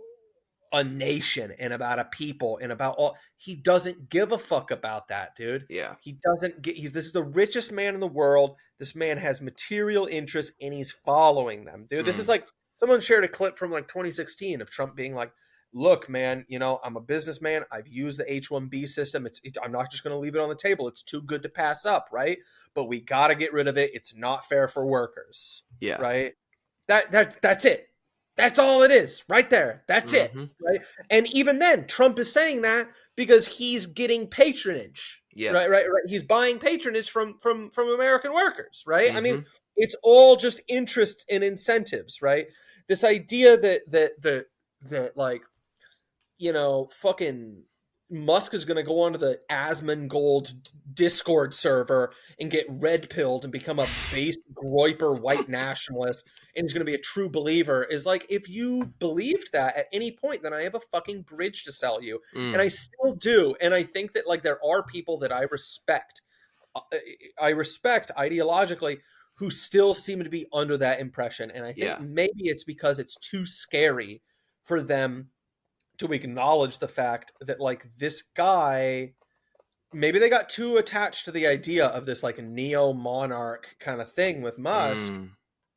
a nation and about a people and about all, he doesn't give a fuck about that, dude. yeah. He doesn't get he's This is the richest man in the world. This man has material interests and he's following them, dude. This is Mm, like someone shared a clip from like 2016 of Trump being like, look, man, I'm a businessman. I've used the H1B system. I'm not just going to leave it on the table. It's too good to pass up, right? But we got to get rid of it. It's not fair for workers, yeah. right? That's it. That's all it is, right there. That's it, Mm-hmm. right? And even then, Trump is saying that because he's getting patronage, Yep. right. He's buying patronage from American workers, right? I mean, Mm-hmm. it's all just interests and incentives, right? This idea that like fucking Musk is going to go onto the Asmongold Discord server and get red pilled and become a base groiper white nationalist and he's going to be a true believer is like, if you believed that at any point, then I have a fucking bridge to sell you. And Mm, I still do. And I think that like there are people that I respect ideologically who still seem to be under that impression. And I think Yeah. maybe it's because it's too scary for them to acknowledge the fact that like this guy, maybe they got too attached to the idea of this like neo monarch kind of thing with Musk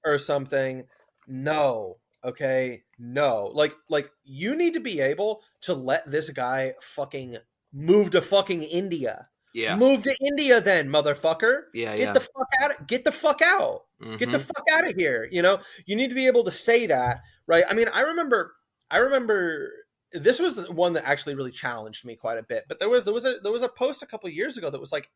or something. No. Okay. No. Like you need to be able to let this guy fucking move to fucking India. Yeah. Move to India then, motherfucker. Yeah. Get the fuck out. Get the fuck out. Get the fuck out of here. You know, you need to be able to say that, right? I mean, I remember this was one that actually really challenged me quite a bit. But there was a post a couple years ago that was like,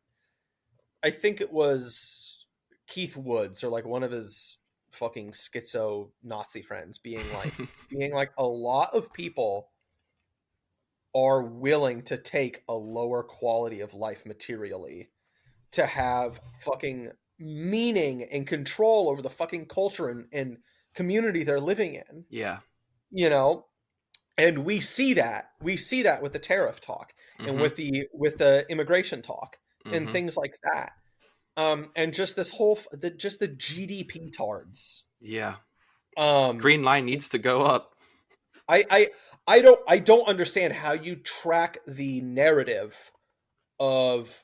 I think it was Keith Woods or like one of his fucking schizo Nazi friends being like a lot of people are willing to take a lower quality of life materially to have fucking meaning and control over the fucking culture and community they're living in. Yeah. You know, and we see that with the tariff talk and with the immigration talk and things like that. And just this whole the GDP tards. Yeah. Green line needs to go up. I don't understand how you track the narrative of,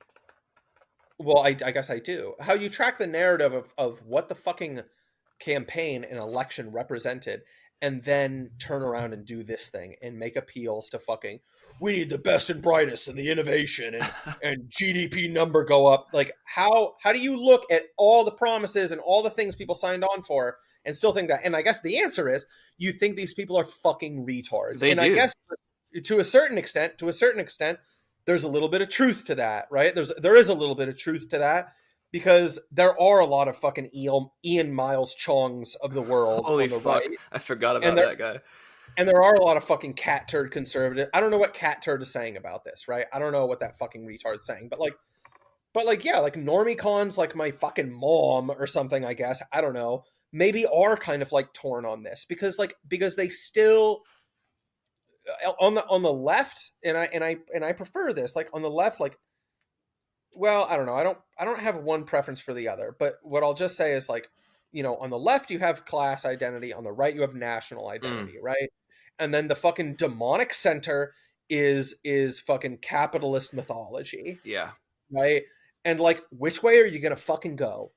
well, I guess I do. How you track the narrative of what the fucking campaign and election represented, and then turn around and do this thing and make appeals to fucking, we need the best and brightest and the innovation and GDP number go up. Like how do you look at all the promises and all the things people signed on for and still think that? And I guess the answer is you think these people are fucking retards. They do. I guess to a certain extent, there's a little bit of truth to that, right? There is a little bit of truth to that. Because there are a lot of fucking Ian Miles Chongs of the world. Holy on the fuck. right. I forgot about that guy. And there are a lot of fucking cat turd conservative. I don't know what cat turd is saying about this, right? I don't know what that fucking retard's saying. But yeah, like normie cons like my fucking mom or something, I guess. I don't know. Maybe are kind of like torn on this. Because they still on the left, and I prefer this, like on the left, like, well, I don't know. I don't have one preference for the other, but what I'll just say is like, you know, on the left you have class identity, on the right you have national identity, right? And then the fucking demonic center is fucking capitalist mythology. Yeah. Right? And like, which way are you going to fucking go?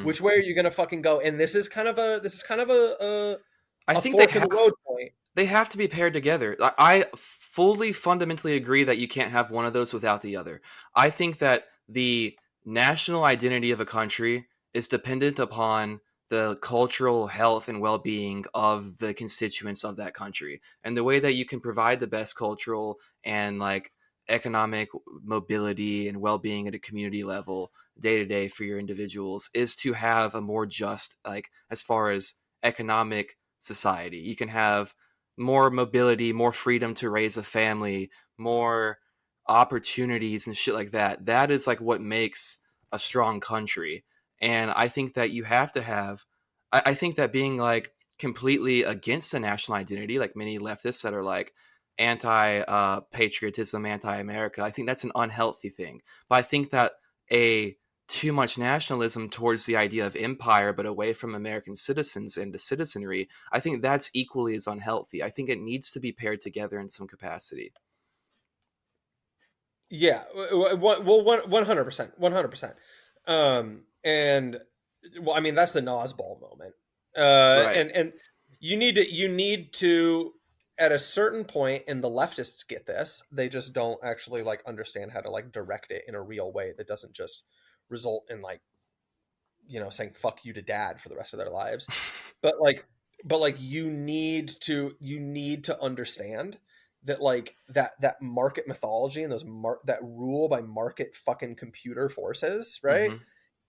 Which way are you going to fucking go? And this is kind of a I think fork in the road point. They have to be paired together. I fully fundamentally agree that you can't have one of those without the other. I think that the national identity of a country is dependent upon the cultural health and well-being of the constituents of that country. And the way that you can provide the best cultural and like economic mobility and well-being at a community level day to day for your individuals is to have a more just, like as far as economic society. You can have more mobility, more freedom to raise a family, more opportunities and shit like that. That is like what makes a strong country. And I think that you have to have, I think that being like completely against the national identity, like many leftists that are like anti-patriotism, anti-America, I think that's an unhealthy thing. But I think that too much nationalism towards the idea of empire, but away from American citizens and the citizenry, I think that's equally as unhealthy. I think it needs to be paired together in some capacity. Yeah, well, 100%, 100%. And well, I mean, that's the Nosball moment. Right. And you need to, at a certain point, and the leftists get this, they just don't actually like understand how to like direct it in a real way that doesn't just result in like, you know, saying fuck you to dad for the rest of their lives. but like you need to understand that like that market mythology and those that rule by market fucking computer forces, right?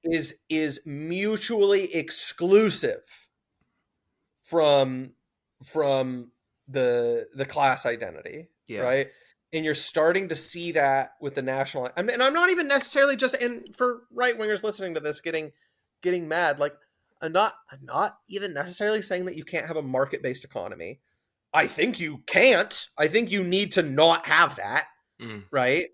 is mutually exclusive from the class identity, right? And you're starting to see that with the national. I mean, and I'm not even necessarily just, and for right wingers listening to this, getting mad. Like, I'm not even necessarily saying that you can't have a market based economy. I think you can't. I think you need to not have that, right?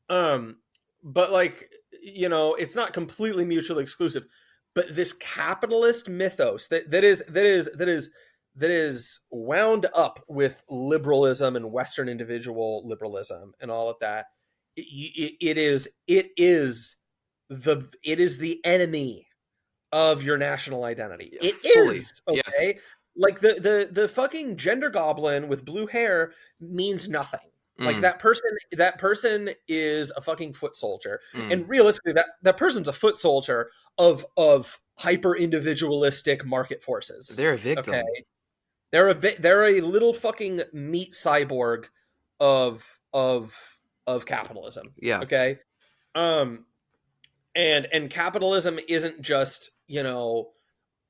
But like, you know, it's not completely mutually exclusive. but this capitalist mythos that is wound up with liberalism and Western individual liberalism and all of that. It is the enemy of your national identity. Yeah, It fully. is, Yes. okay? Like the fucking gender goblin with blue hair means nothing. Like Mm, that person is a fucking foot soldier. mm. And realistically that person's a foot soldier of hyper individualistic market forces. They're a Okay? victim. They're a little fucking meat cyborg of capitalism. Yeah. Okay? Um and capitalism isn't just,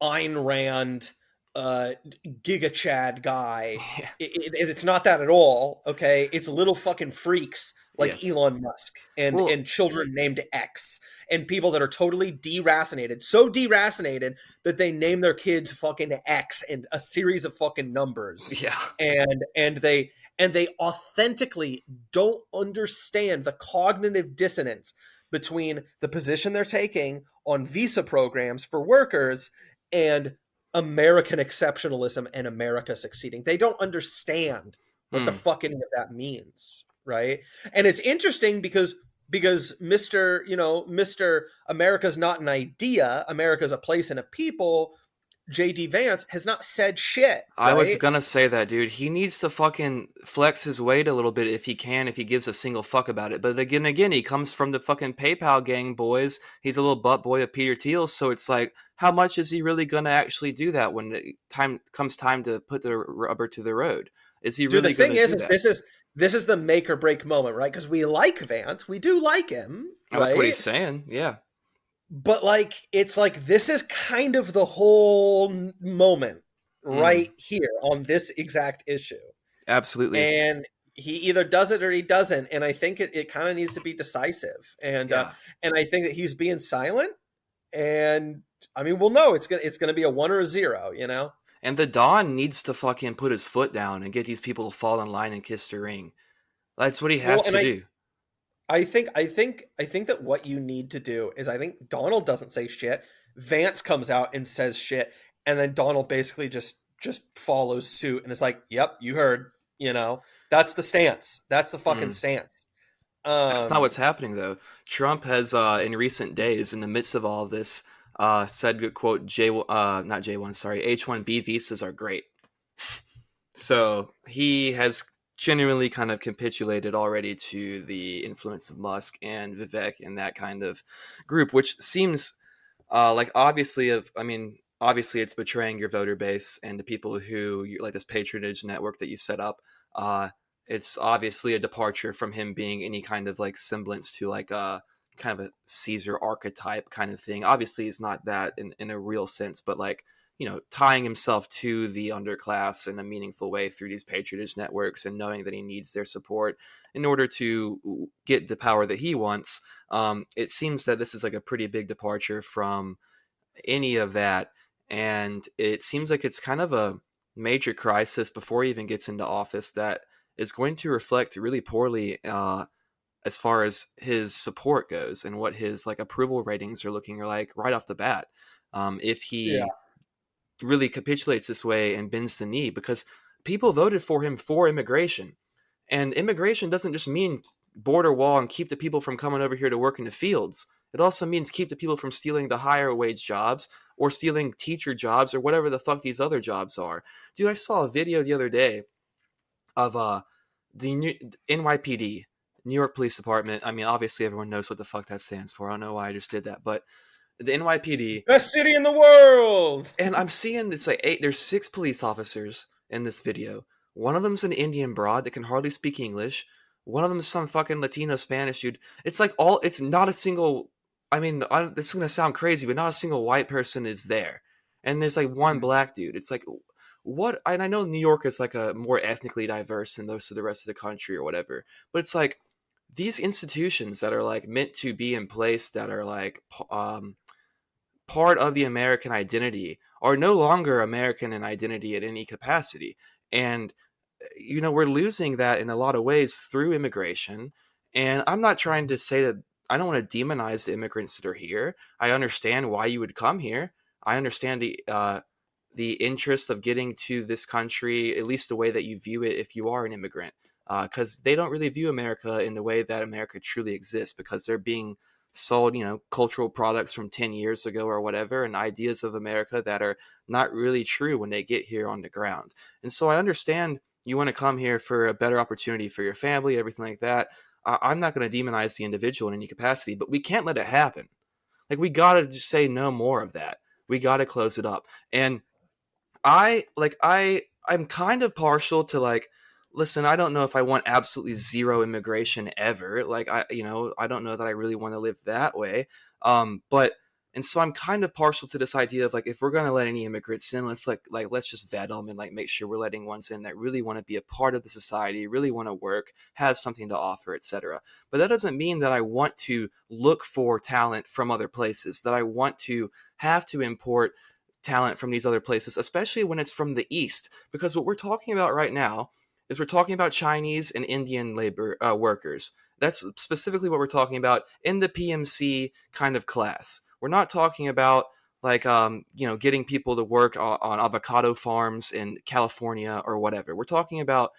Ayn Rand, Giga Chad guy. Yeah. It's not that at all. Okay, it's little fucking freaks like Yes. Elon Musk and Well, children named X and people that are totally deracinated, so deracinated that they name their kids fucking X and a series of fucking numbers, yeah. and they authentically don't understand the cognitive dissonance between the position they're taking on visa programs for workers and American exceptionalism and America succeeding. They don't understand what the Mm. fuck any of that means, right? And it's interesting because Mr. America's not an idea, America's a place and a people. JD Vance has not said shit, I was right? gonna say that, dude. He needs to fucking flex his weight a little bit if he can, if he gives a single fuck about it. But again, he comes from the fucking PayPal gang, boys. He's a little butt boy of Peter Thiel, so it's like, how much is he really gonna actually do that when it time to put the rubber to the road? Is he Dude, the really thing gonna is, do is that? this is the make or break moment, right? Because we like Vance, we do like him, I like what he's right? saying. Yeah, But like it's like this is kind of the whole moment mm, right here on this exact issue. absolutely. And he either does it or he doesn't. And I think it kind of needs to be decisive. Yeah. And I think that he's being silent. And I mean, we'll know it's gonna be a 1 or a 0, you know? And the Don needs to fucking put his foot down and get these people to fall in line and kiss the ring. That's what he Well, has and to I do. I think that what you need to do is I think Donald doesn't say shit. Vance comes out and says shit, and then Donald basically just follows suit and is like, "Yep, you heard." That's the stance. That's the fucking Mm. stance. That's not what's Um, happening, though. Trump has, in recent days, in the midst of all of this, said, quote, not J1, sorry, H1B visas are great. So he has genuinely kind of capitulated already to the influence of Musk and Vivek and that kind of group, which seems like obviously it's betraying your voter base and the people who like this patronage network that you set up. Uh, it's obviously a departure from him being any kind of like semblance to like a kind of a Caesar archetype kind of thing. Obviously, it's not that in a real sense, but like tying himself to the underclass in a meaningful way through these patronage networks and knowing that he needs their support in order to get the power that he wants. It seems that this is like a pretty big departure from any of that. And it seems like it's kind of a major crisis before he even gets into office that is going to reflect really poorly as far as his support goes and what his like approval ratings are looking like right off the bat. If yeah, he really capitulates this way and bends the knee, because people voted for him for immigration. And immigration doesn't just mean border wall and keep the people from coming over here to work in the fields. It also means keep the people from stealing the higher wage jobs or stealing teacher jobs or whatever the fuck these other jobs are. Dude, I saw a video the other day of the NYPD, New York Police Department. I mean, obviously everyone knows what the fuck that stands for. I don't know why I just did that, but the NYPD. best city in the world. And I'm seeing it's like there's 6 police officers in this video. One of them's an Indian broad that can hardly speak English. One of them's some fucking Latino Spanish dude. It's like it's not a single, I mean, this is going to sound crazy, but not a single white person is there. And there's like one Mhm. black dude. It's like, what? And I know New York is like a more ethnically diverse than most of the rest of the country or whatever. But it's like these institutions that are like meant to be in place that are like, part of the American identity are no longer American in identity at any capacity. And, we're losing that in a lot of ways through immigration. And I'm not trying to say that I don't want to demonize the immigrants that are here. I understand why you would come here. I understand the interest of getting to this country, at least the way that you view it if you are an immigrant, because they don't really view America in the way that America truly exists, because they're being sold, cultural products from 10 years ago or whatever, and ideas of America that are not really true when they get here on the ground. And so I understand you want to come here for a better opportunity for your family, everything like that. I'm not going to demonize the individual in any capacity, but we can't let it happen. Like, we got to just say no more of that. We got to close it up. And I'm kind of partial to, like, listen, I don't know if I want absolutely zero immigration ever. Like, I don't know that I really want to live that way. But and so I'm kind of partial to this idea of, like, if we're going to let any immigrants in, let's just vet them and, like, make sure we're letting ones in that really want to be a part of the society, really want to work, have something to offer, etc. But that doesn't mean that I want to look for talent from other places, that I want to have to import talent from these other places, especially when it's from the East. Because what we're talking about right now is we're talking about Chinese and Indian labor workers. That's specifically what we're talking about in the PMC kind of class. We're not talking about, like, getting people to work on avocado farms in California or whatever. We're talking about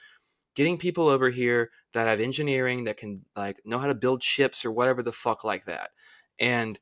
getting people over here that have engineering, that can, like, know how to build chips or whatever the fuck like that. And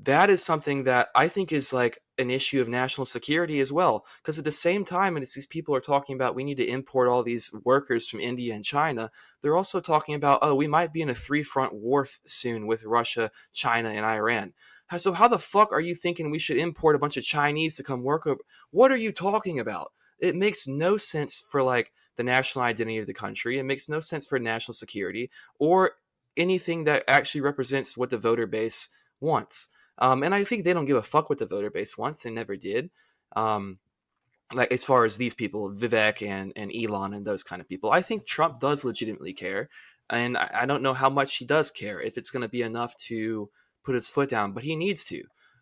that is something that I think is, like, an issue of national security as well. Because at the same time, as these people are talking about we need to import all these workers from India and China, they're also talking about, oh, we might be in a three-front war soon with Russia, China, and Iran. So how the fuck are you thinking we should import a bunch of Chinese to come work over? What are you talking about? It makes no sense for, like, the national identity of the country. It makes no sense for national security or anything that actually represents what the voter base wants. And I think they don't give a fuck what the voter base wants. They never did. Um, like, as far as these people, Vivek and Elon and those kind of people, I think Trump does legitimately care. And I don't know how much he does care, if it's going to be enough to put his foot down, but he needs to,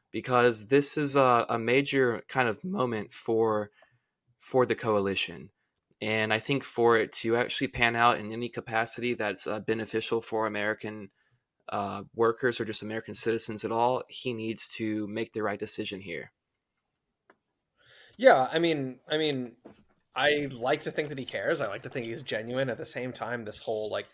because this is a major kind of moment for the coalition. And I think for it to actually pan out in any capacity that's beneficial for American workers or just American citizens at all, he needs to make the right decision here. Yeah, I like to think that he cares. I like to think he's genuine. At the same time, this whole like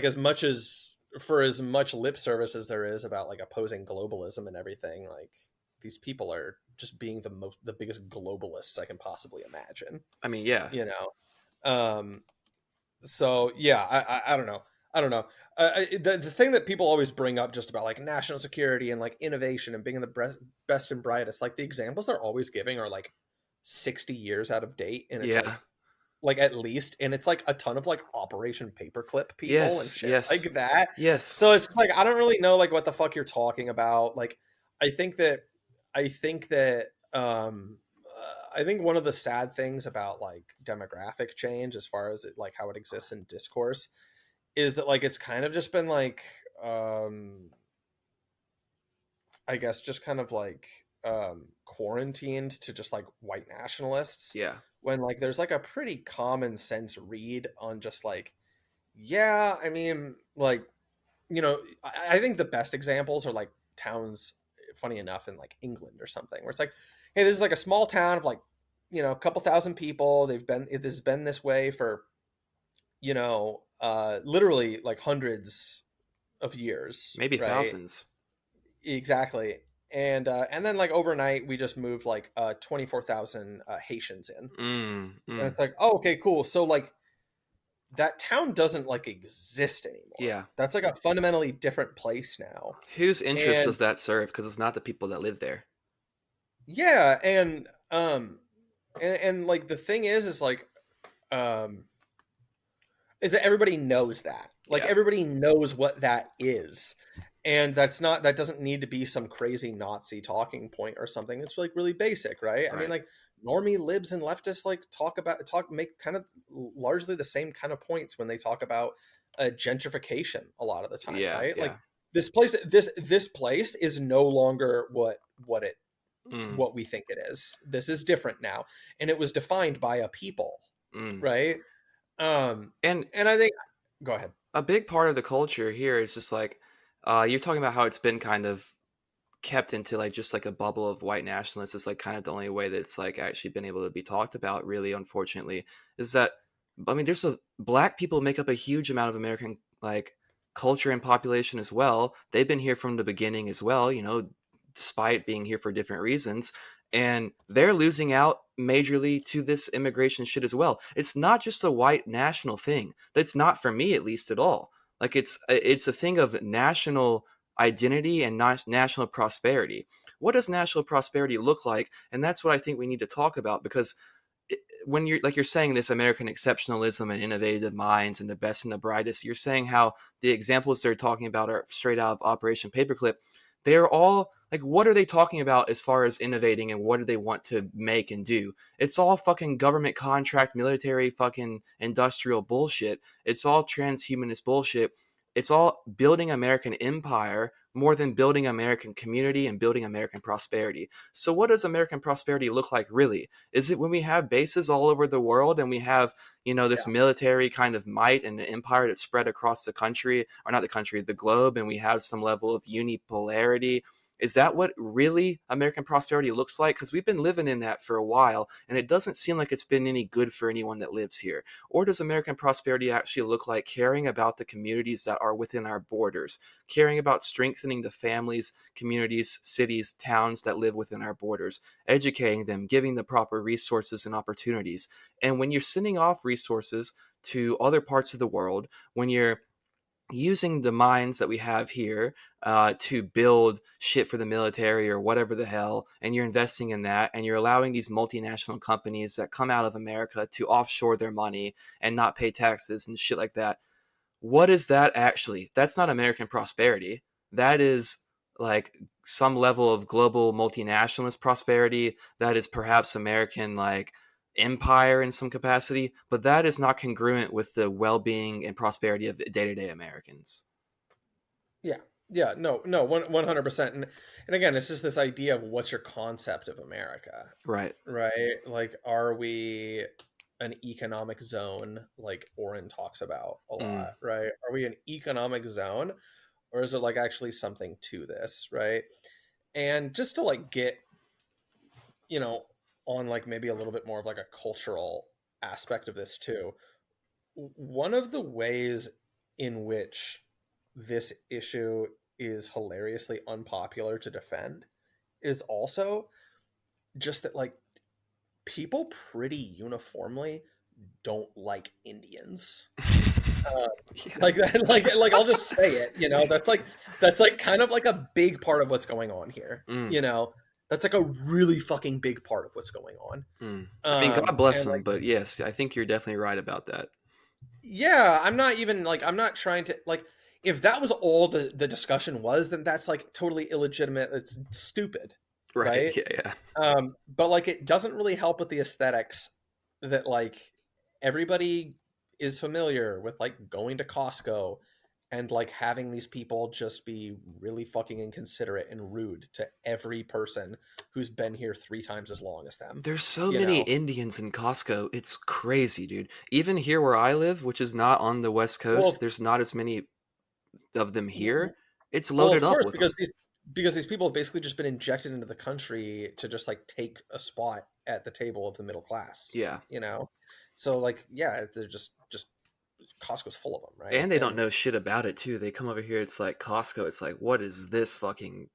as much as for as much lip service as there is about like opposing globalism and everything, like these people are just being the biggest globalists I can possibly imagine. I mean, yeah. You know, so yeah, I don't know. I don't know. The thing that people always bring up just about like national security and like innovation and being the best and brightest, like the examples they're always giving are like 60 years out of date, and it's Yeah. like at least, and it's like a ton of like Operation Paperclip people and Yes. shit Yes. like that. Yes. So it's just like I don't really know like what the fuck you're talking about. Like I think that I think that I think one of the sad things about like demographic change as far as it like how it exists in discourse is that like it's kind of just been like I guess just kind of like quarantined to just like white nationalists, Yeah. when like there's like a pretty common sense read on just like, yeah, I mean, like, I think the best examples are like towns, funny enough, in like England or something, where it's like, hey, this is like a small town of like, a couple thousand people. This has been this way for, literally like hundreds of years, Maybe right? thousands. Exactly. And then like overnight we just moved like 24,000 Haitians in. And Mm. it's like, oh, okay, cool. So like that town doesn't like exist anymore. Yeah. That's like a fundamentally different place now. Whose interest And does that serve? Because it's not the people that live there. yeah, and like the thing is like um is that everybody knows that. Like Yeah. everybody knows what that is. And that doesn't need to be some crazy Nazi talking point or something. It's like really basic, right? I mean, Right. like normie libs and leftists like make kind of largely the same kind of points when they talk about gentrification a lot of the time, Yeah. right? Like Yeah. this place is no longer Mm. what we think it is. This is different now, and it was defined by a people, Mm. right? And And I think, go ahead. a big part of the culture here is just like, You're talking about how it's been kind of kept into like just like a bubble of white nationalists is like kind of the only way that it's like actually been able to be talked about, really, unfortunately, is that, I mean, there's a black people make up a huge amount of American like culture and population as well. They've been here from the beginning as well, you know, despite being here for different reasons. And they're losing out majorly to this immigration shit as well. It's not just a white national thing. That's not, for me at least, at all. Like it's a thing of national identity and not national prosperity. What does national prosperity look like? And that's what I think we need to talk about, because when you're like you're saying this American exceptionalism and innovative minds and the best and the brightest, you're saying how the examples they're talking about are straight out of Operation Paperclip. They're all like, what are they talking about as far as innovating and what do they want to make and do? It's all fucking government contract, military, fucking industrial bullshit. It's all transhumanist bullshit. It's all building American empire more than building American community and building American prosperity. So what does American prosperity look like, really? Is it when we have bases all over the world and we have, you know, this military kind of might and an empire that's spread across the country, or not the country, the globe, and we have some level of unipolarity? Is that what really American prosperity looks like? Because we've been living in that for a while, and it doesn't seem like it's been any good for anyone that lives here. Or does American prosperity actually look like caring about the communities that are within our borders, caring about strengthening the families, communities, cities, towns that live within our borders, educating them, giving the proper resources and opportunities? And when you're sending off resources to other parts of the world, when you're using the minds that we have here to build shit for the military or whatever the hell, and you're investing in that, and you're allowing these multinational companies that come out of America to offshore their money and not pay taxes and shit like that. What is that actually? That's not American prosperity. That is like some level of global multinationalist prosperity. That is perhaps American like empire in some capacity, but that is not congruent with the well-being and prosperity of day-to-day Americans. Yeah. Yeah, no, 100%. And again, it's just this idea of what's your concept of America, Right. right? Like, are we an economic zone, like Oren talks about a lot, right? Are we an economic zone, or is it like actually something to this, right? And just to like get, you know, on like maybe a little bit more of like a cultural aspect of this too. One of the ways in which this issue is hilariously unpopular to defend is also just that like people pretty uniformly don't like Indians. Like that, like I'll just say it, you know, that's like kind of like a big part of what's going on here, you know. That's like a really fucking big part of what's going on. I mean, God bless and them, like, but yes, I think you're definitely right about that. yeah, I'm not even like, I'm not trying to like, if that was all the discussion was, then that's like totally illegitimate. It's stupid, Right? right? Yeah. But like it doesn't really help with the aesthetics that like everybody is familiar with, like going to Costco and like having these people just be really fucking inconsiderate and rude to every person who's been here 3 times as long as them. There's so You many know? Indians in Costco. It's crazy, dude. Even here where I live, which is not on the West Coast, Well, there's not as many of them here. It's well, loaded of up course, with them. because these people have basically just been injected into the country to just like take a spot at the table of the middle class. Yeah. You know? So like, yeah, they're just Costco's full of them, right? And they don't know shit about it too. They come over here, it's like Costco. It's like, what is this fucking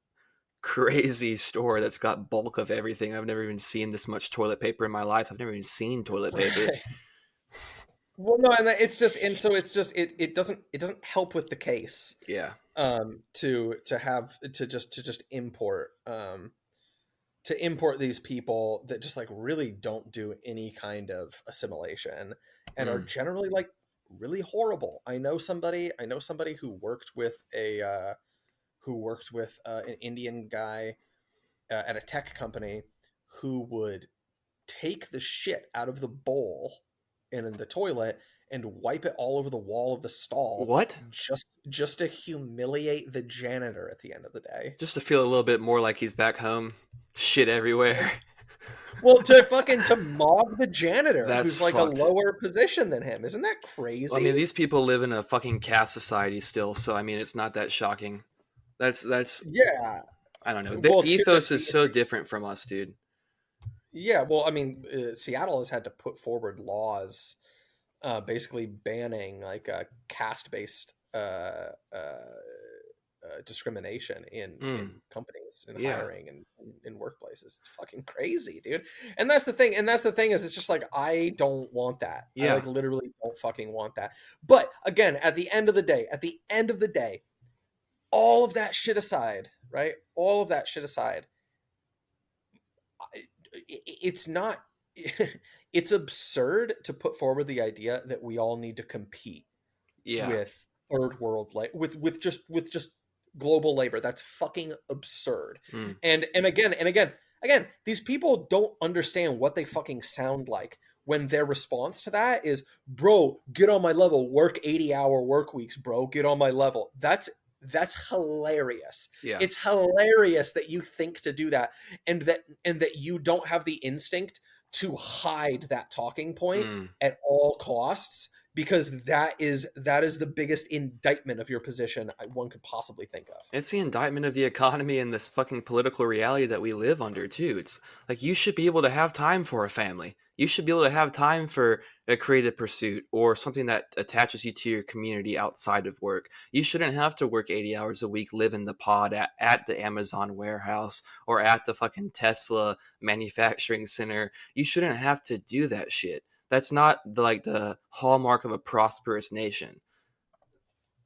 crazy store that's got bulk of everything? I've never even seen this much toilet paper in my life. I've never even seen toilet paper. Right. Well, no, and it's just, and so it's just, it doesn't help with the case. Yeah. To import these people that just like really don't do any kind of assimilation and are generally like really horrible. I know somebody who worked with an Indian guy at a tech company who would take the shit out of the bowl and in the toilet and wipe it all over the wall of the stall. What? Just to humiliate the janitor at the end of the day. Just to feel a little bit more like he's back home. Shit everywhere. Well, to mob the janitor That's who's like fucked. a lower position than him. Isn't that crazy? Well, I mean, these people live in a fucking caste society still, so I mean, it's not that shocking. That's Yeah. I don't know. Their Well, to the ethos is so biggest. different from us, dude. Yeah, well, I mean, Seattle has had to put forward laws, basically banning like caste-based discrimination Mm, in companies and yeah. hiring and in workplaces. It's fucking crazy, dude. And that's the thing. And that's the thing is, it's just like I don't want that. I Yeah. like literally don't fucking want that. But again, at the end of the day, all of that shit aside, right? All of that shit aside, it's not. It's absurd to put forward the idea that we all need to compete Yeah. with third world with just global labor. That's fucking absurd. Mm, And again, these people don't understand what they fucking sound like when their response to that is, bro, get on my level, work 80-hour work weeks, bro, get on my level. That's hilarious. yeah. It's hilarious that you think to do that, and that you don't have the instinct to hide that talking point Mm. at all costs, because that is the biggest indictment of your position one could possibly think of. It's the indictment of the economy and this fucking political reality that we live under too. It's like you should be able to have time for a family. You should be able to have time for a creative pursuit or something that attaches you to your community outside of work. You shouldn't have to work 80 hours a week, live in the pod at the Amazon warehouse or at the fucking Tesla manufacturing center. You shouldn't have to do that shit. That's not like the hallmark of a prosperous nation.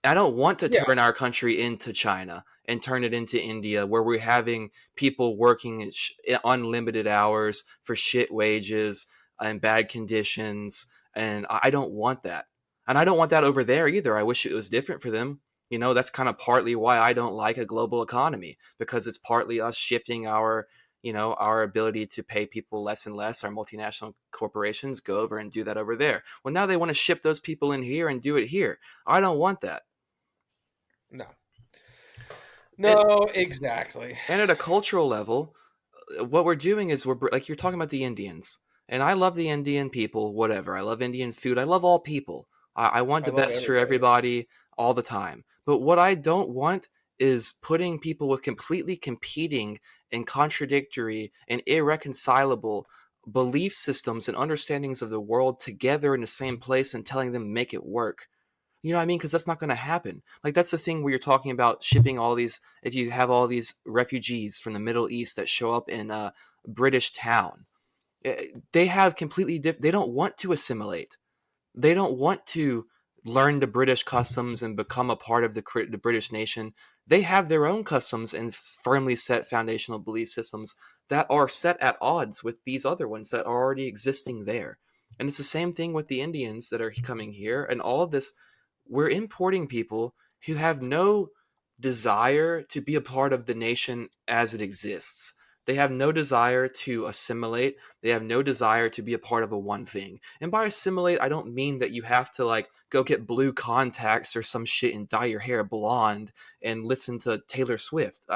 I don't want to Yeah. turn our country into China and turn it into India, where we're having people working at unlimited hours for shit wages and bad conditions. And I don't want that. And I don't want that over there either. I wish it was different for them. You know, that's kind of partly why I don't like a global economy, because it's partly us shifting our ability to pay people less and less. Our multinational corporations go over and do that over there. Well, now they want to ship those people in here and do it here. I don't want that. No. And No, exactly. and at a cultural level, what we're doing is like you're talking about the Indians, and I love the Indian people. Whatever, I love Indian food. I love all people. I want I the love best for everybody. everybody all the time. But what I don't want is putting people with completely competing and contradictory and irreconcilable belief systems and understandings of the world together in the same place and telling them make it work. You know what I mean? Because that's not going to happen. Like, that's the thing where you're talking about shipping all these, if you have all these refugees from the Middle East that show up in a British town, they have completely different, they don't want to assimilate. They don't want to learn the British customs and become a part of the British nation. They have their own customs and firmly set foundational belief systems that are set at odds with these other ones that are already existing there. And it's the same thing with the Indians that are coming here. And all of this, we're importing people who have no desire to be a part of the nation as it exists. They have no desire to assimilate. They have no desire to be a part of a one thing. And by assimilate, I don't mean that you have to like go get blue contacts or some shit and dye your hair blonde and listen to Taylor Swift.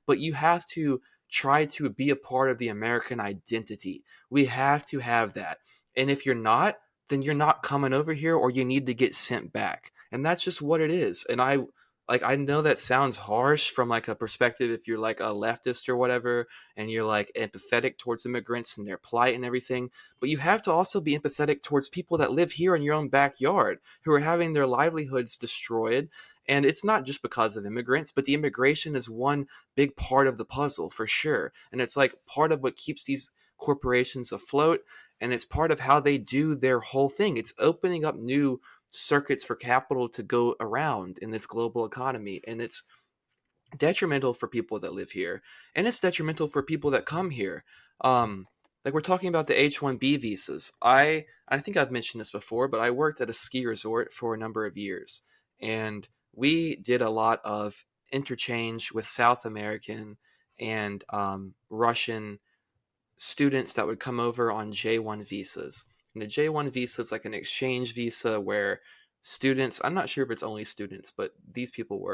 But you have to try to be a part of the American identity. We have to have that. And if you're not, then you're not coming over here or you need to get sent back. And that's just what it is. And I know that sounds harsh from like a perspective if you're like a leftist or whatever and you're like empathetic towards immigrants and their plight and everything, but you have to also be empathetic towards people that live here in your own backyard who are having their livelihoods destroyed. And it's not just because of immigrants, but the immigration is one big part of the puzzle for sure. And it's like part of what keeps these corporations afloat, and it's part of how they do their whole thing. It's opening up new circuits for capital to go around in this global economy, and it's detrimental for people that live here, and it's detrimental for people that come here. Like we're talking about the H-1B visas. I think I've mentioned this before, but I worked at a ski resort for a number of years, and we did a lot of interchange with South American and Russian students that would come over on J1 visas. And the J1 visa is like an exchange visa where students, I'm not sure if it's only students, but these people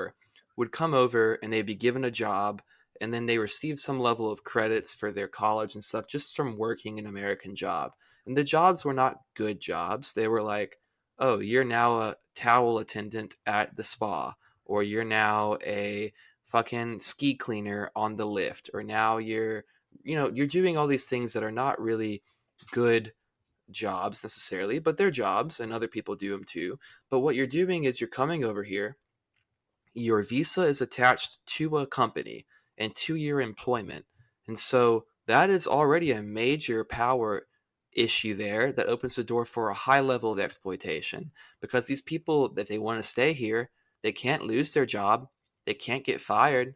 would come over and they'd be given a job, and then they received some level of credits for their college and stuff just from working an American job. And the jobs were not good jobs. They were like, oh, you're now a towel attendant at the spa, or you're now a fucking ski cleaner on the lift, or now you're doing all these things that are not really good jobs necessarily, but they're jobs and other people do them too. But what you're doing is you're coming over here, your visa is attached to a company and to your employment. And so that is already a major power issue there that opens the door for a high level of exploitation, because these people, if they want to stay here, they can't lose their job, they can't get fired,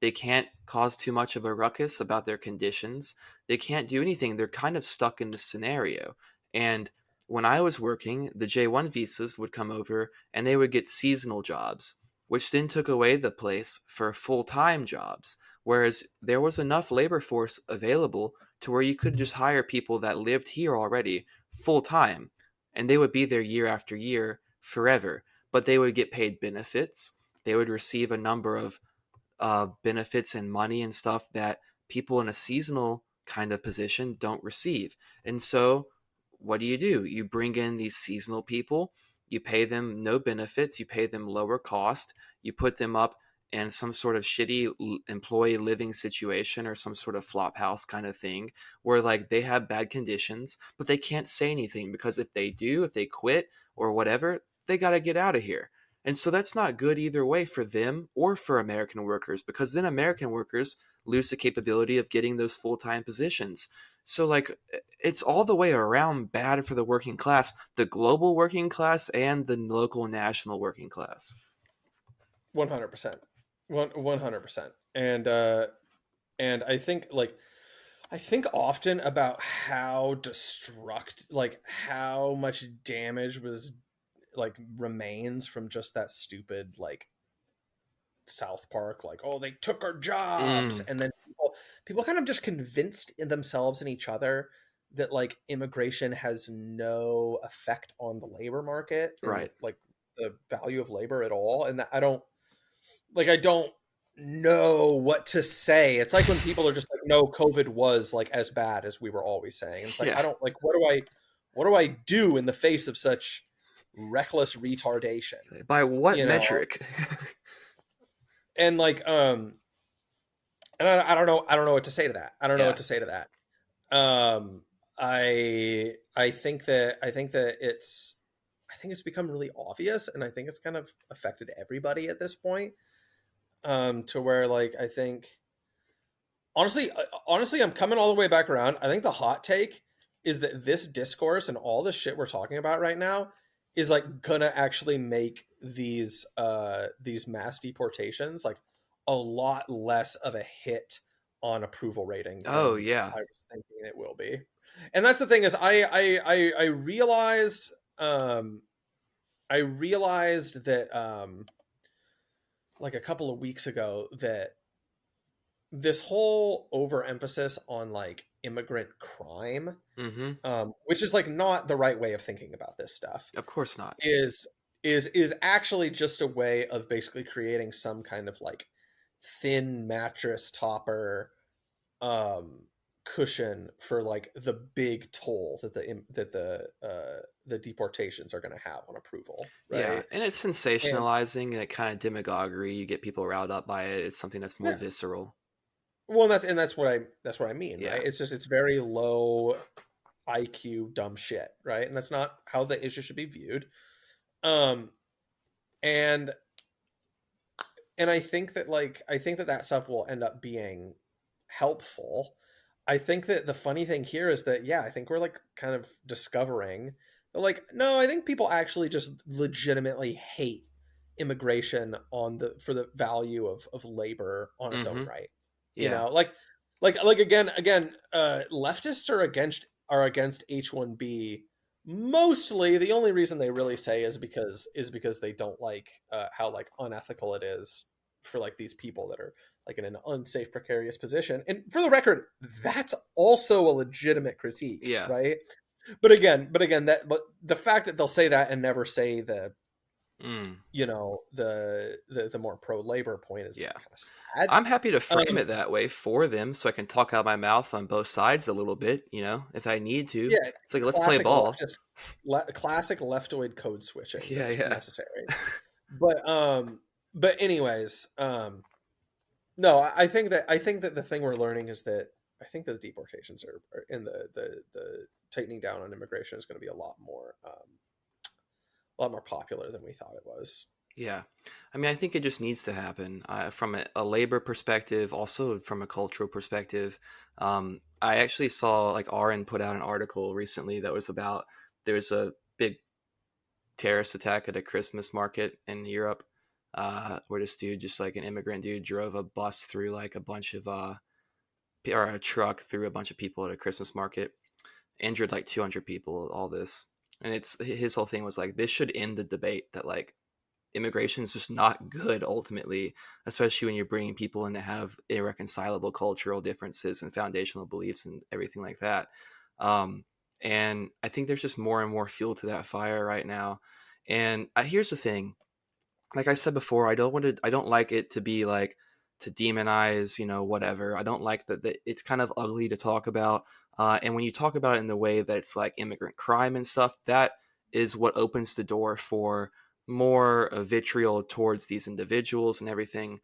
they can't cause too much of a ruckus about their conditions, they can't do anything. They're kind of stuck in this scenario. And when I was working, the J1 visas would come over and they would get seasonal jobs, which then took away the place for full-time jobs. Whereas there was enough labor force available to where you could just hire people that lived here already full-time, and they would be there year after year forever. But they would get paid benefits. They would receive a number of benefits and money and stuff that people in a seasonal kind of position don't receive. And so what do? You bring in these seasonal people, you pay them no benefits, you pay them lower cost, you put them up in some sort of shitty employee living situation or some sort of flop house kind of thing where like they have bad conditions, but they can't say anything because if they quit or whatever, they got to get out of here. And so that's not good either way for them or for American workers, because then American workers lose the capability of getting those full-time positions. So like it's all the way around bad for the working class, the global working class and the local national working class. 100%. 100%. And I think often about how how much damage was like remains from just that stupid like South Park, like, oh, they took our jobs. And then people kind of just convinced in themselves and each other that like immigration has no effect on the labor market and Right. like the value of labor at all. And that I don't know what to say. It's like when people are just like, no, COVID was like as bad as we were always saying. And it's like, Yeah. I don't like, what do I do in the face of such reckless retardation? By what You know? metric? And like, and I don't know what to say to that. I don't know what to say to that. I think that it's become really obvious, and I think it's kind of affected everybody at this point. To where like I think honestly, I'm coming all the way back around. I think the hot take is that this discourse and all the shit we're talking about right now is like gonna actually make these mass deportations like a lot less of a hit on approval rating than Oh yeah. I was thinking it will be. And that's the thing is I realized that like a couple of weeks ago that this whole overemphasis on like immigrant crime, which is like not the right way of thinking about this stuff. Of course not. Is actually just a way of basically creating some kind of like thin mattress topper cushion for like the big toll that the deportations are going to have on approval, right? Yeah, and it's sensationalizing and kind of demagoguery. You get people riled up by it. It's something that's more visceral. Well, that's what I mean, Yeah. right? It's very low IQ dumb shit, right? And that's not how the issue should be viewed. And I think that stuff will end up being helpful. I think that the funny thing here is that I think we're like kind of discovering that like no, I think people actually just legitimately hate immigration for the value of labor on its own right. You know, like again, leftists are against H-1B. Mostly, the only reason they really say is because they don't like how like unethical it is for like these people that are like in an unsafe, precarious position. And for the record, that's also a legitimate critique, right? But the fact that they'll say that and never say the you know the more pro-labor point is kind of sad. I'm happy to frame it that way for them so I can talk out my mouth on both sides a little bit, you know, if I need to. Yeah, it's like let's play ball. Classic leftoid code switching. Yeah. Necessary. But anyways, No, I think that the thing we're learning is that I think that the deportations are in the tightening down on immigration is going to be a lot more popular than we thought it was. Yeah. I mean, I think it just needs to happen from a labor perspective, also from a cultural perspective. I actually saw like RN put out an article recently that was about there's a big terrorist attack at a Christmas market in Europe, where this dude, just like an immigrant dude, drove a bus through like a bunch of, or a truck through a bunch of people at a Christmas market, injured like 200 people, all this. And it's his whole thing was like, this should end the debate that like immigration is just not good ultimately, especially when you're bringing people in that have irreconcilable cultural differences and foundational beliefs and everything like that. Um, and I think there's just more and more fuel to that fire right now. And here's the thing: like I said before, I don't like it to be like to demonize, whatever. I don't like that it's kind of ugly to talk about. And when you talk about it in the way that it's like immigrant crime and stuff, that is what opens the door for more vitriol towards these individuals and everything.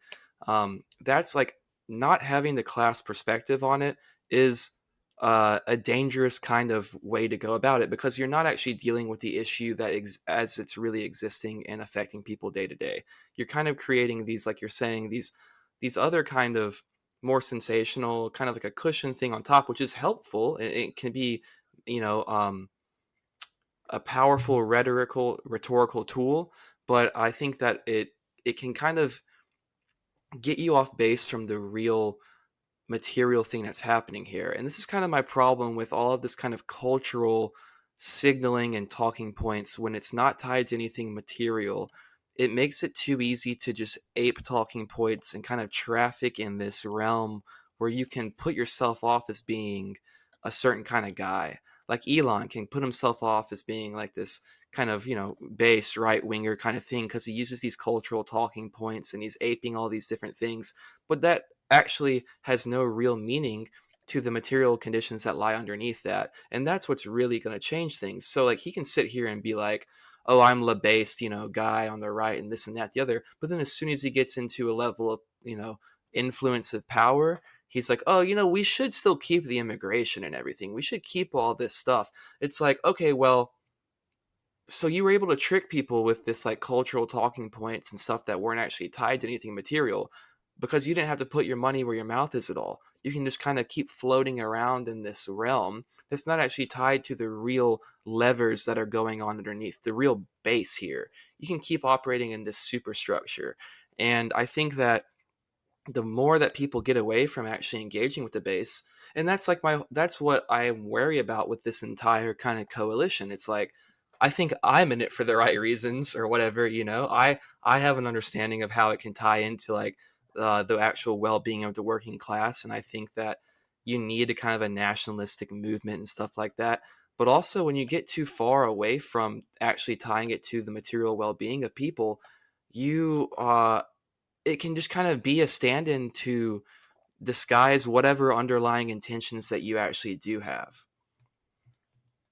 That's like not having the class perspective on it is a dangerous kind of way to go about it, because you're not actually dealing with the issue that as it's really existing and affecting people day to day. You're kind of creating these, like you're saying, these other kind of more sensational, kind of like a cushion thing on top, which is helpful. It can be, you know, um, a powerful rhetorical tool, but I think that it can kind of get you off base from the real material thing that's happening here. And this is kind of my problem with all of this kind of cultural signaling and talking points. When it's not tied to anything material, it makes it too easy to just ape talking points and kind of traffic in this realm where you can put yourself off as being a certain kind of guy. Like Elon can put himself off as being like this kind of, base right winger kind of thing, because he uses these cultural talking points and he's aping all these different things. But that actually has no real meaning to the material conditions that lie underneath that. And that's what's really going to change things. So like he can sit here and be like, oh, I'm la based, guy on the right and this and that, the other. But then as soon as he gets into a level of, influence of power, he's like, oh, we should still keep the immigration and everything. We should keep all this stuff. It's like, okay, well, so you were able to trick people with this like cultural talking points and stuff that weren't actually tied to anything material, because you didn't have to put your money where your mouth is at all. You can just kind of keep floating around in this realm that's not actually tied to the real levers that are going on underneath, the real base here. You can keep operating in this superstructure. And I think that the more that people get away from actually engaging with the base, and that's what I am wary about with this entire kind of coalition. It's like, I think I'm in it for the right reasons or whatever. I have an understanding of how it can tie into like the actual well-being of the working class, and I think that you need a kind of a nationalistic movement and stuff like that. But also, when you get too far away from actually tying it to the material well-being of people, you it can just kind of be a stand-in to disguise whatever underlying intentions that you actually do have.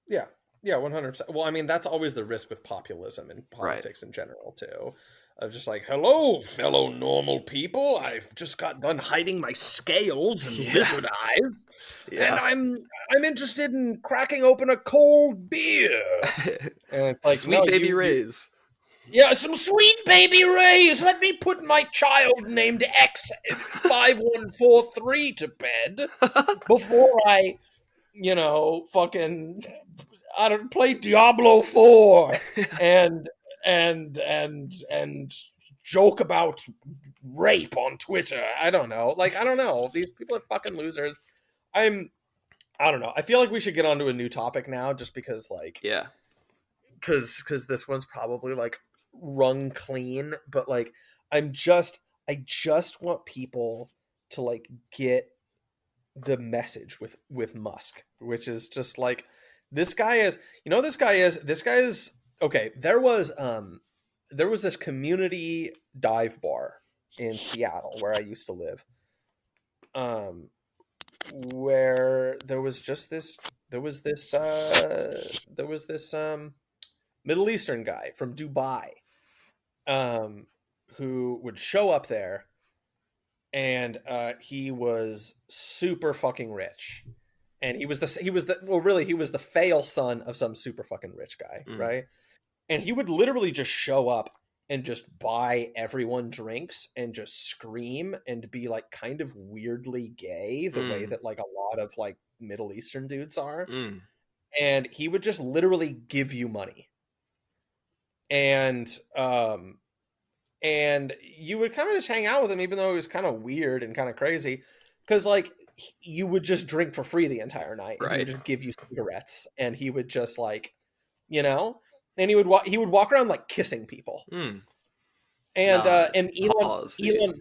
Yeah. Yeah, 100%. Well, I mean, that's always the risk with populism and Right. politics in general, too. Of just like, hello, fellow normal people. I've just got done hiding my scales and Yeah. lizard eyes, and Yeah. I'm interested in cracking open a cold beer. And it's like, no, Sweet baby you Rays. yeah, some sweet baby rays. Let me put my child named X5143 to bed before I, fucking I don't play Diablo 4 and and joke about rape on Twitter. I don't know. Like, I don't know. These people are fucking losers. I'm I don't know. I feel like we should get onto a new topic now, just because like Yeah. because this one's probably like rung clean, but like I just want people to like get the message with Musk, which is just like, this guy is, this guy is okay. There was this community dive bar in Seattle where I used to live, um where there was this Middle Eastern guy from Dubai, um who would show up there and he was super fucking rich, and he was the fail son of some super fucking rich guy, Mm. right? And he would literally just show up and just buy everyone drinks and just scream and be like kind of weirdly gay the way Mm. that like a lot of like Middle Eastern dudes are. Mm. And he would just literally give you money. And and you would kind of just hang out with him even though he was kind of weird and kind of crazy, because like you would just drink for free the entire night and he would Right. just give you cigarettes and he would just like, you know, and he would walk around like kissing people. Mm. And Nah, and pause, dude.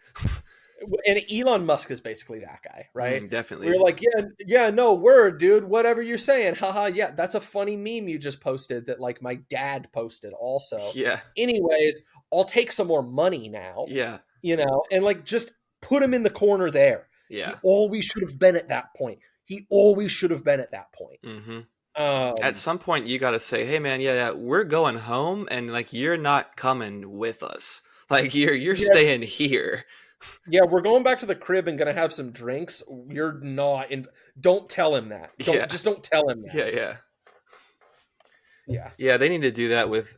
Elon Musk is basically that guy, right? We're Definitely. like, yeah, no, word, dude, whatever you're saying. Haha, yeah, that's a funny meme you just posted that like my dad posted also. Yeah. Anyways, I'll take some more money now, Yeah. and like just put him in the corner there. He Yeah. always should have been at that point. He always should have been at that point. Mm-hmm. At Um, some point, you got to say, "Hey, man, yeah, we're going home, and like you're not coming with us. Like you're yeah, staying here." yeah, we're going back to the crib and gonna have some drinks. You're not in. Don't tell him that. Yeah. Don't tell him Yeah. that. Yeah. Yeah. Yeah, they need to do that with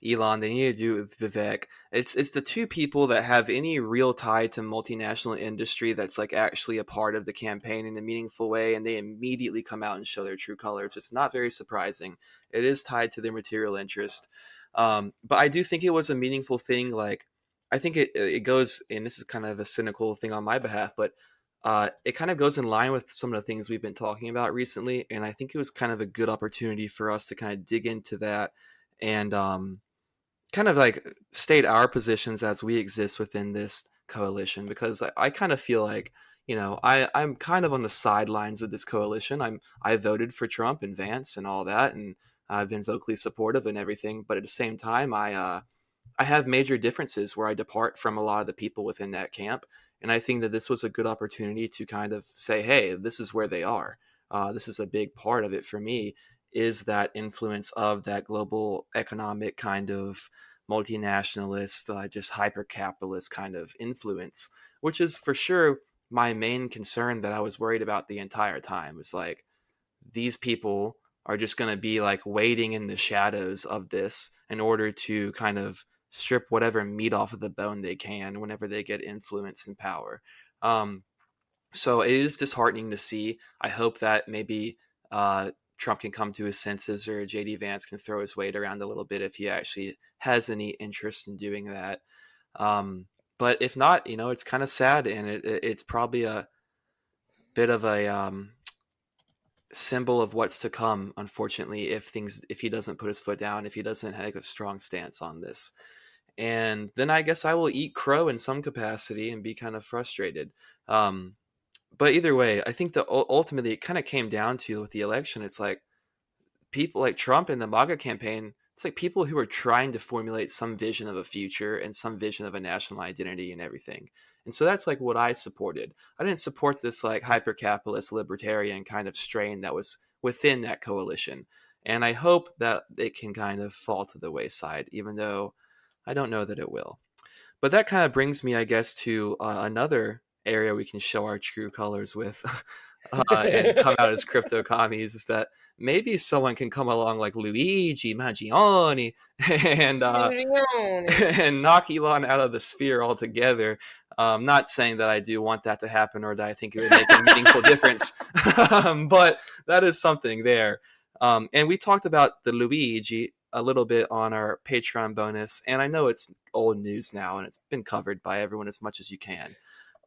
Elon. They need to do it with Vivek. It's the two people that have any real tie to multinational industry that's like actually a part of the campaign in a meaningful way, and they immediately come out and show their true colors. It's not very surprising. It is tied to their material interest. But I do think it was a meaningful thing. Like I think it goes, and this is kind of a cynical thing on my behalf, but it kind of goes in line with some of the things we've been talking about recently, and I think it was kind of a good opportunity for us to kind of dig into that and kind of like state our positions as we exist within this coalition. Because I kind of feel like I'm kind of on the sidelines with this coalition. I voted for Trump and Vance and all that, and I've been vocally supportive and everything. But at the same time, I have major differences where I depart from a lot of the people within that camp. And I think that this was a good opportunity to kind of say, hey, this is where they are. This is a big part of it for me, is that influence of that global economic kind of multinationalist, just hyper capitalist kind of influence, which is for sure my main concern that I was worried about the entire time. It's like these people are just going to be like waiting in the shadows of this in order to kind of strip whatever meat off of the bone they can whenever they get influence and power. Um, so it is disheartening to see. I hope that maybe Trump can come to his senses, or JD Vance can throw his weight around a little bit if he actually has any interest in doing that. But if not, it's kind of sad, and it's probably a bit of a symbol of what's to come, unfortunately, if he doesn't put his foot down, if he doesn't have a strong stance on this. And then I guess I will eat crow in some capacity and be kind of frustrated. um, but either way, I think that ultimately it kind of came down to, with the election, it's like people like Trump and the MAGA campaign, it's like people who are trying to formulate some vision of a future and some vision of a national identity and everything. And so that's like what I supported. I didn't support this like hyper capitalist libertarian kind of strain that was within that coalition. And I hope that it can kind of fall to the wayside, even though I don't know that it will. But that kind of brings me, I guess, to another area we can show our true colors with, and come out as crypto commies, is that maybe someone can come along like Luigi Maggioni and and knock Elon out of the sphere altogether. Not saying that I do want that to happen or that I think it would make a meaningful difference, but that is something there. And we talked about the Luigi a little bit on our Patreon bonus, and I know it's old news now and it's been covered by everyone as much as you can.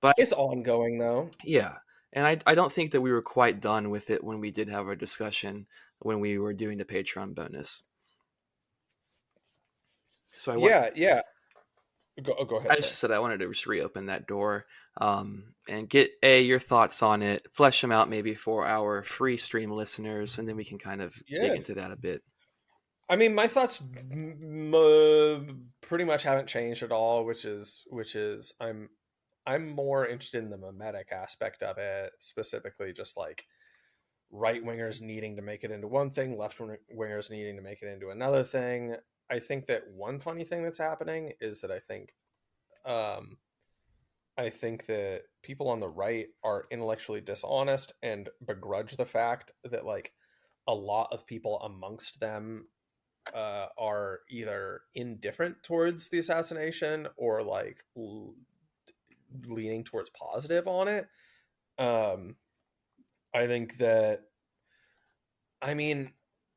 But It's ongoing though. yeah, and I don't think that we were quite done with it when we did have our discussion when we were doing the Patreon bonus. So Yeah. Go I ahead, just sir. said I wanted to just reopen that door, and get your thoughts on it, flesh them out maybe for our free stream listeners, and then we can kind of dig Yeah. into that a bit. I mean, my thoughts pretty much haven't changed at all, which is I'm more interested in the mimetic aspect of it, specifically just like right wingers needing to make it into one thing, left wingers needing to make it into another thing. I think that one funny thing that's happening is that I think um, I think that people on the right are intellectually dishonest and begrudge the fact that like a lot of people amongst them are either indifferent towards the assassination or like leaning towards positive on it. Um, I think that, I mean,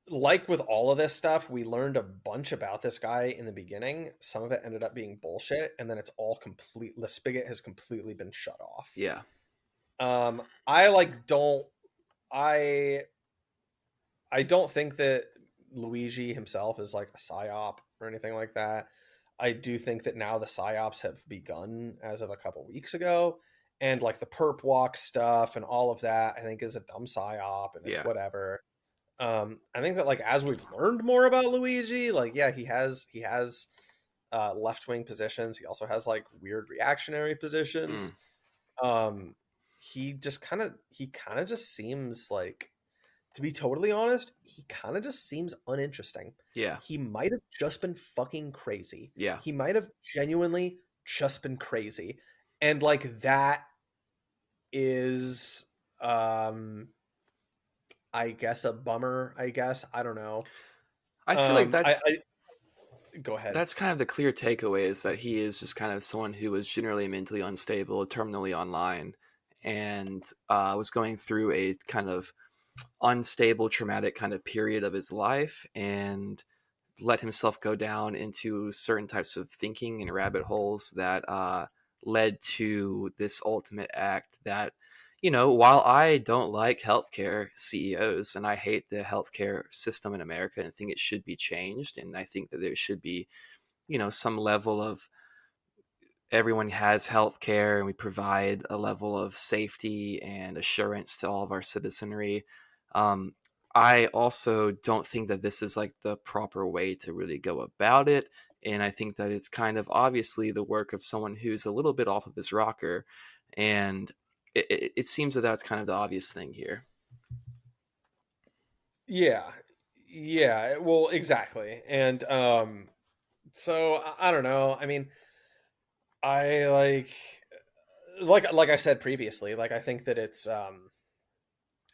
like with all of this stuff, we learned a bunch about this guy in the beginning. Some of it ended up being bullshit, and then it's all complete. The spigot has completely been shut off. Yeah. I like don't I I don't think that Luigi himself is like a psyop or anything like that. I do think that now the psyops have begun as of a couple weeks ago, and like the perp walk stuff and all of that, I think is a dumb psyop and it's Yeah. whatever. I think that like as we've learned more about Luigi, like yeah, he has left wing positions. He also has like weird reactionary positions. Um, he kind of just seems like, to be totally honest, he kind of just seems uninteresting. Yeah. He might have just been fucking crazy. Yeah. He might have genuinely just been crazy. And like that is I guess a bummer, I guess. I don't know. I feel like I go ahead. that's kind of the clear takeaway, is that he is just kind of someone who was generally mentally unstable, terminally online, and was going through a kind of unstable, traumatic kind of period of his life, and let himself go down into certain types of thinking and rabbit holes that led to this ultimate act that, while I don't like healthcare CEOs and I hate the healthcare system in America and I think it should be changed, and I think that there should be, some level of everyone has health care and we provide a level of safety and assurance to all of our citizenry. Um, I also don't think that this is like the proper way to really go about it. And I think that it's kind of obviously the work of someone who's a little bit off of his rocker. And it seems that that's kind of the obvious thing here. Yeah. Yeah, well, exactly. And so I don't know. I mean, I like I said previously, like I think that it's I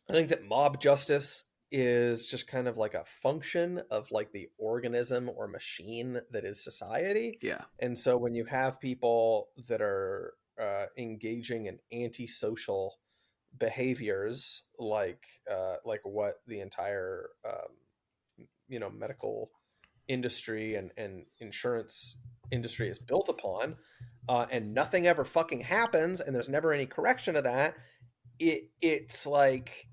think that mob justice is just kind of like a function of like the organism or machine that is society. Yeah. And so when you have people that are engaging in antisocial behaviors, like what the entire medical industry and insurance industry is built upon, and nothing ever fucking happens, and there's never any correction to that. It's like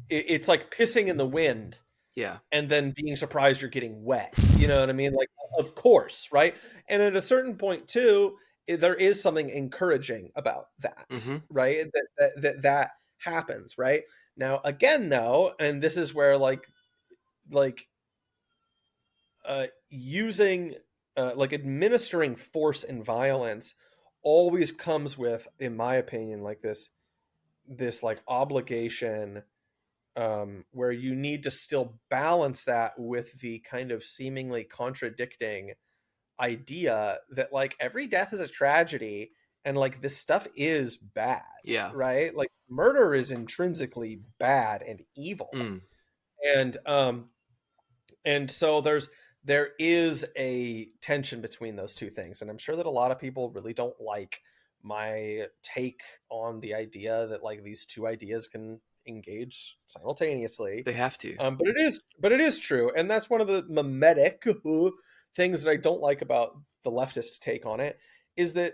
pissing in the wind Yeah. and then being surprised you're getting wet. You know what I mean? Like, of course, right? And at a certain point too, there is something encouraging about that, Mm-hmm. right? That happens, right? Now, again, though, and this is where like using like administering force and violence always comes with, in my opinion, like this like obligation, where you need to still balance that with the kind of seemingly contradicting idea that like every death is a tragedy, and like this stuff is bad, Yeah. right? Like murder is intrinsically bad and evil. Mm. And so there is a tension between those two things, and I'm sure that a lot of people really don't like my take on the idea that like these two ideas can engage simultaneously. They have to. But it is true, and that's one of the mimetic things that I don't like about the leftist take on it, is that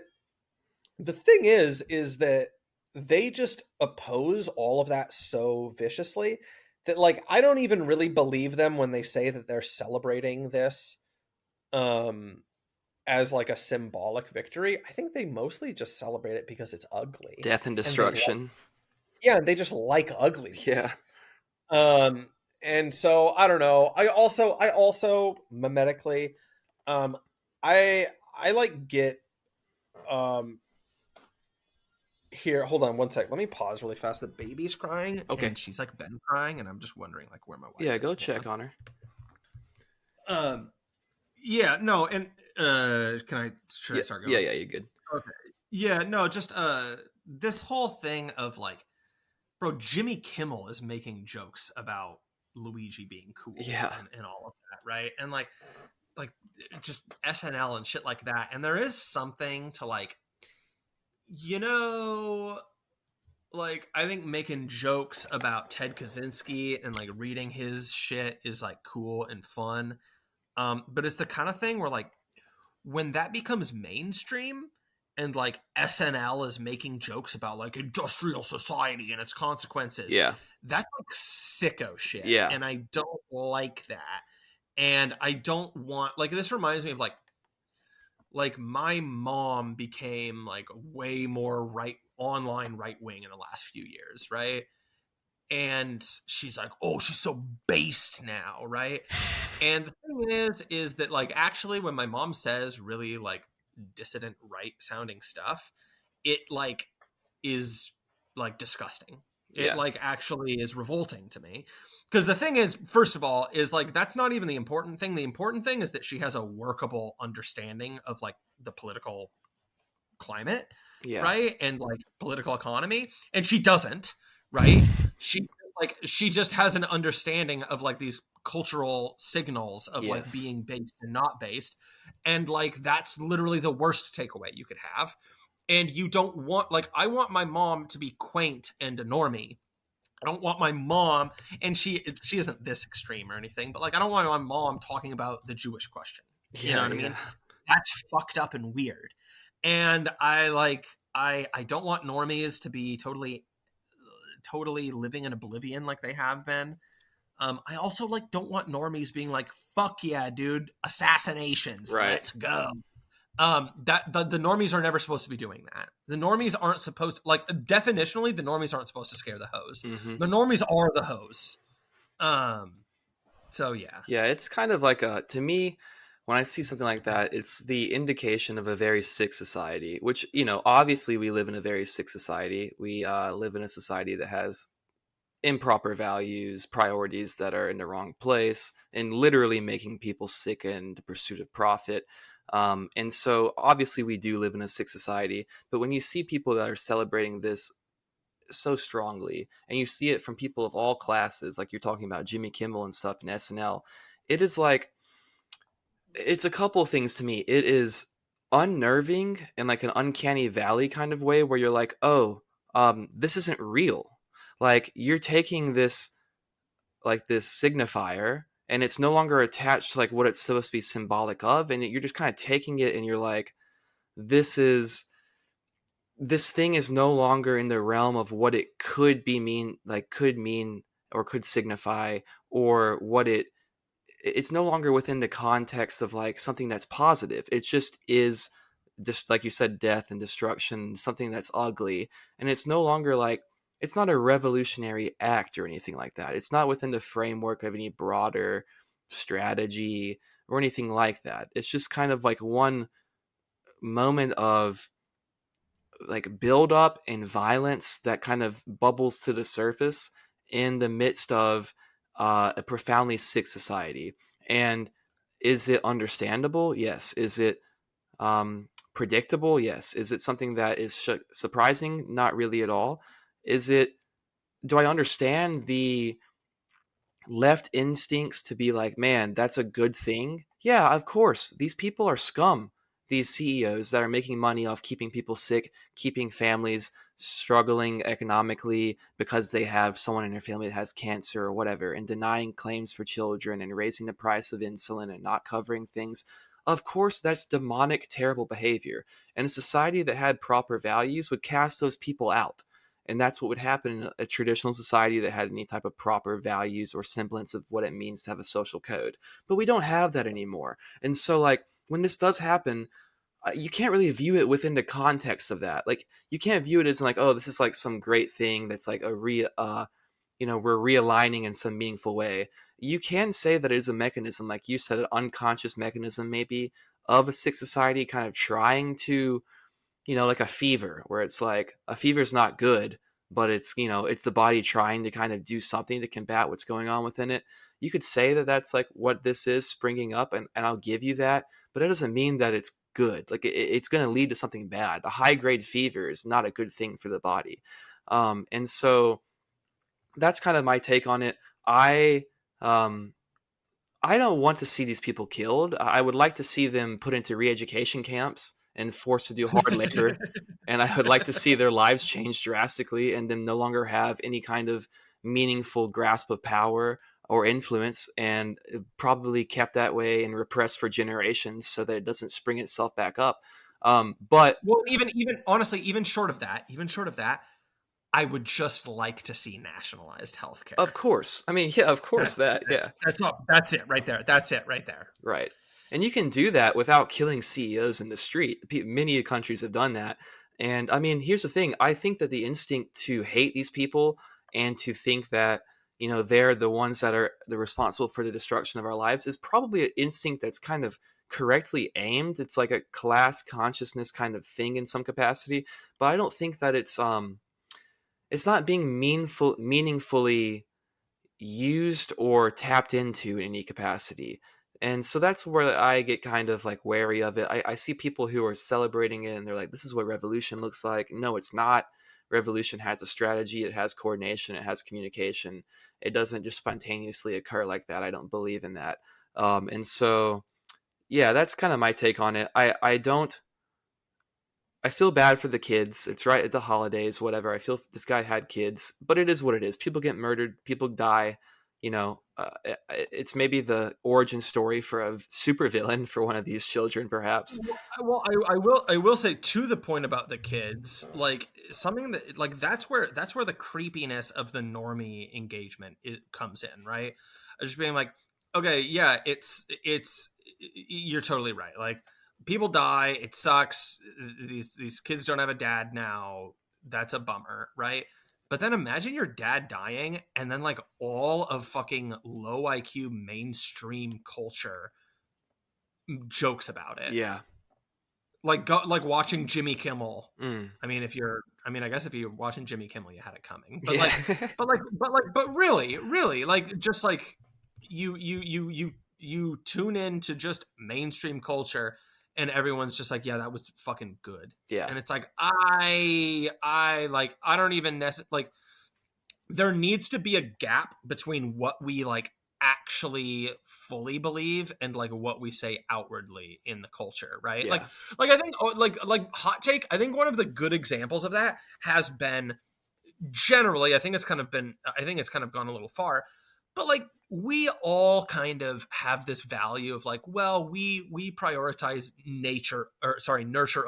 the thing is that they just oppose all of that so viciously that like I don't even really believe them when they say that they're celebrating this um as like a symbolic victory. I think they mostly just celebrate it because it's ugly. Death and And destruction. yeah, they just like Yeah. ugliness. And so I don't know. I also mimetically, um I like get um here, hold on one sec. Let me pause really fast. The baby's crying. Okay. And she's like been crying, and I'm just wondering like where my wife Yeah, is. go Hold check on her. Yeah, no, and can I should I start going? Yeah, you're good. Okay. Yeah, no, just this whole thing of like, bro, Jimmy Kimmel is making jokes about Luigi being cool Yeah. and all of that, right? And like just SNL and shit like that. And there is something to like, you know, like I think making jokes about Ted Kaczynski and like reading his shit is like cool and fun. But it's the kind of thing where like when that becomes mainstream and like SNL is making jokes about like industrial society and its consequences, Yeah. that's like sicko shit. Yeah. And I don't like that. And I don't want like this reminds me of like my mom became like way more online right wing in the last few years, right? And she's like, oh, she's so based now, right? And the thing is that like actually when my mom says really like dissident right sounding stuff, it like is like disgusting. It Yeah. like actually is revolting to me. Because the thing is, first of all, is like that's not even the important thing. The important thing is that she has a workable understanding of like the political climate, Yeah. right? And like political economy. And she doesn't, right? She just has an understanding of like these cultural signals of like Yes. being based and not based. And like that's literally the worst takeaway you could have. And you don't want like I want my mom to be quaint and a normie. I don't want my mom, and she isn't this extreme or anything, but like I don't want my mom talking about the Jewish question. You know Yeah. what I Yeah. mean? That's fucked up and weird. And I don't want normies to be totally living in oblivion like they have been. I also like don't want normies being like, fuck yeah, dude, assassinations, Right. let's go. That the normies are never supposed to be doing that. The normies aren't supposed to, like definitionally the normies aren't supposed to scare the hoes. Mm-hmm. The normies are the hoes. Um so yeah. Yeah, it's kind of like a, to me, when I see something like that, it's the indication of a very sick society, which, obviously we live in a very sick society. We live in a society that has improper values, priorities that are in the wrong place, and literally making people sick in the pursuit of profit. And so obviously we do live in a sick society, but when you see people that are celebrating this so strongly, and you see it from people of all classes, like you're talking about Jimmy Kimmel and stuff in SNL, it is like, it's a couple of things to me. It is unnerving in like an uncanny valley kind of way where you're like, oh, this isn't real. Like you're taking this signifier and it's no longer attached to like what it's supposed to be symbolic of, and you're just kind of taking it and you're like, this is this thing is no longer in the realm of what it could mean or could signify, or what it's no longer within the context of like something that's positive. It just is, just like you said, death and destruction, something that's ugly. And it's no longer like, it's not a revolutionary act or anything like that. It's not within the framework of any broader strategy or anything like that. It's just kind of like one moment of like build up and violence that kind of bubbles to the surface in the midst of a profoundly sick society. And is it understandable? Yes. Is it predictable? Yes. Is it something that is surprising? Not really at all. Is it? Do I understand the left instincts to be like, man, that's a good thing? Yeah, of course. These people are scum. These CEOs that are making money off keeping people sick, keeping families struggling economically because they have someone in their family that has cancer or whatever, and denying claims for children and raising the price of insulin and not covering things. Of course, that's demonic, terrible behavior. And a society that had proper values would cast those people out. And that's what would happen in a traditional society that had any type of proper values or semblance of what it means to have a social code. But we don't have that anymore. And so, like, when this does happen, you can't really view it within the context of that. Like, you can't view it as like, oh, this is like some great thing that's like we're realigning in some meaningful way. You can say that it is a mechanism, like you said, an unconscious mechanism maybe of a sick society kind of trying to, like a fever, where it's like a fever is not good, but it's the body trying to kind of do something to combat what's going on within it. You could say that that's like what this is springing up, and I'll give you that, but it doesn't mean that it's good. Like it's going to lead to something bad. A high grade fever is not a good thing for the body. And so that's kind of my take on it. I um, I don't want to see these people killed. I would like to see them put into re-education camps and forced to do hard labor. And I would like to see their lives change drastically and them no longer have any kind of meaningful grasp of power or influence, and probably kept that way and repressed for generations so that it doesn't spring itself back up. But Well, even honestly, even short of that, I would just like to see nationalized healthcare. of course, I mean, yeah, of course that, yeah. That's it right there. That's it right there. Right. And you can do that without killing CEOs in the street. Many countries have done that. And I mean, here's the thing. I think that the instinct to hate these people and to think that, they're the ones that are responsible for the destruction of our lives is probably an instinct that's kind of correctly aimed. It's like a class consciousness kind of thing in some capacity, but I don't think that it's not being meaningfully used or tapped into in any capacity. And so that's where I get kind of like wary of it. I see people who are celebrating it and they're like, this is what revolution looks like. No, it's not. Revolution has a strategy, it has coordination, it has communication. It doesn't just spontaneously occur like that. I don't believe in that. And so, yeah, that's kind of my take on it. I feel bad for the kids. It's right at the holidays, whatever. I feel this guy had kids, but it is what it is. People get murdered, people die. It's maybe the origin story for a supervillain for one of these children, perhaps. Well, I will say, to the point about the kids, like something that, like, that's where the creepiness of the normie engagement comes in, right? Just being like, okay, yeah, it's you're totally right. Like, people die, it sucks. These kids don't have a dad now. That's a bummer, right? But then imagine your dad dying, and then like all of fucking low IQ mainstream culture jokes about it. Yeah. Like watching Jimmy Kimmel. Mm. I mean, I guess if you're watching Jimmy Kimmel, you had it coming. But Yeah. but really, like, just like you tune in to just mainstream culture, and everyone's just like, yeah, that was fucking good. Yeah. And it's like, I don't even like, there needs to be a gap between what we like actually fully believe and like what we say outwardly in the culture, right? Yeah. Like I think, like hot take, I think one of the good examples of that has been, generally, I think it's kind of gone a little far, but like we all kind of have this value of like, well, we prioritize nurture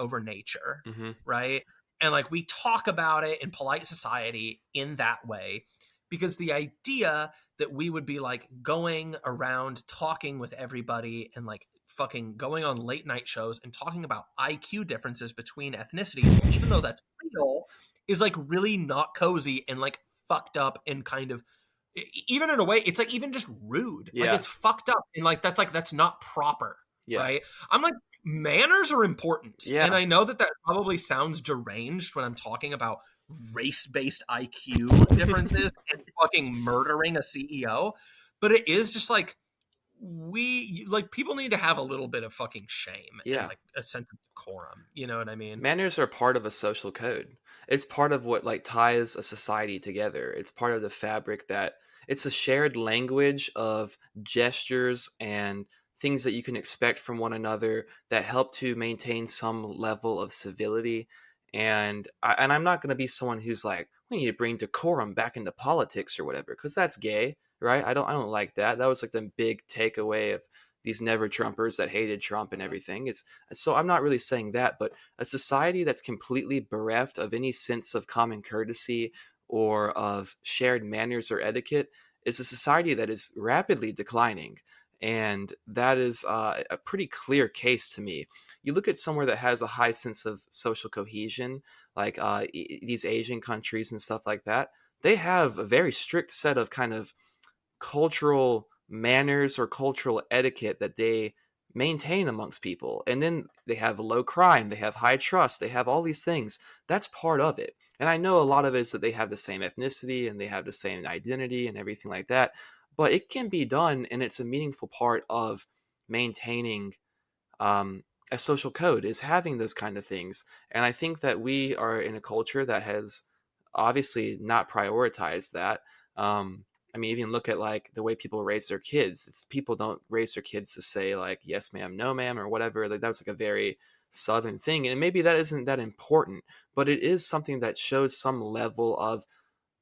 over nature, Mm-hmm. right? And like we talk about it in polite society in that way, because the idea that we would be like going around talking with everybody and like fucking going on late night shows and talking about IQ differences between ethnicities, even though that's real, is like really not cozy and like fucked up and kind of, even in a way, it's like even just rude. Like Yeah. it's fucked up and like that's not proper. Yeah. Right? I'm like, manners are important. Yeah. And I know that probably sounds deranged when I'm talking about race-based IQ differences and fucking murdering a CEO, but it is just like, people need to have a little bit of fucking shame and like a sense of decorum. You know what I mean? Manners are part of a social code. It's part of what like ties a society together. It's part of the fabric that it's a shared language of gestures and things that you can expect from one another that help to maintain some level of civility. And I'm not going to be someone who's like, we need to bring decorum back into politics or whatever, because that's gay, right? I don't like that. That was like the big takeaway of these never Trumpers that hated Trump and everything. So I'm not really saying that, but a society that's completely bereft of any sense of common courtesy or of shared manners or etiquette is a society that is rapidly declining. And that is a pretty clear case to me. You look at somewhere that has a high sense of social cohesion, like these Asian countries and stuff like that. They have a very strict set of kind of cultural manners or cultural etiquette that they maintain amongst people. And then they have low crime, they have high trust, they have all these things. That's part of it. And I know a lot of it is that they have the same ethnicity and they have the same identity and everything like that. But it can be done, and it's a meaningful part of maintaining a social code, is having those kind of things. And I think that we are in a culture that has obviously not prioritized that. I mean, even look at like the way people raise their kids. It's people don't raise their kids to say like yes ma'am, no ma'am, or whatever. Like that's like a very southern thing, and maybe that isn't that important, but it is something that shows some level of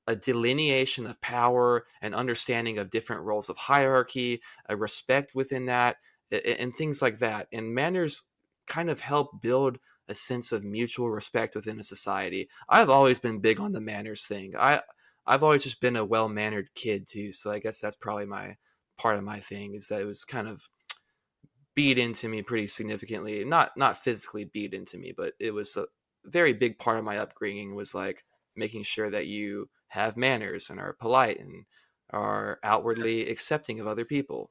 a delineation of power, an understanding of different roles of hierarchy, a respect within that, and things like that. And manners kind of help build a sense of mutual respect within a society. I've always been big on the manners thing. I've always just been a well-mannered kid too, so I guess that's probably my part of my thing, is that it was kind of beat into me pretty significantly. Not physically beat into me, but it was a very big part of my upbringing, was like making sure that you have manners and are polite and are outwardly accepting of other people.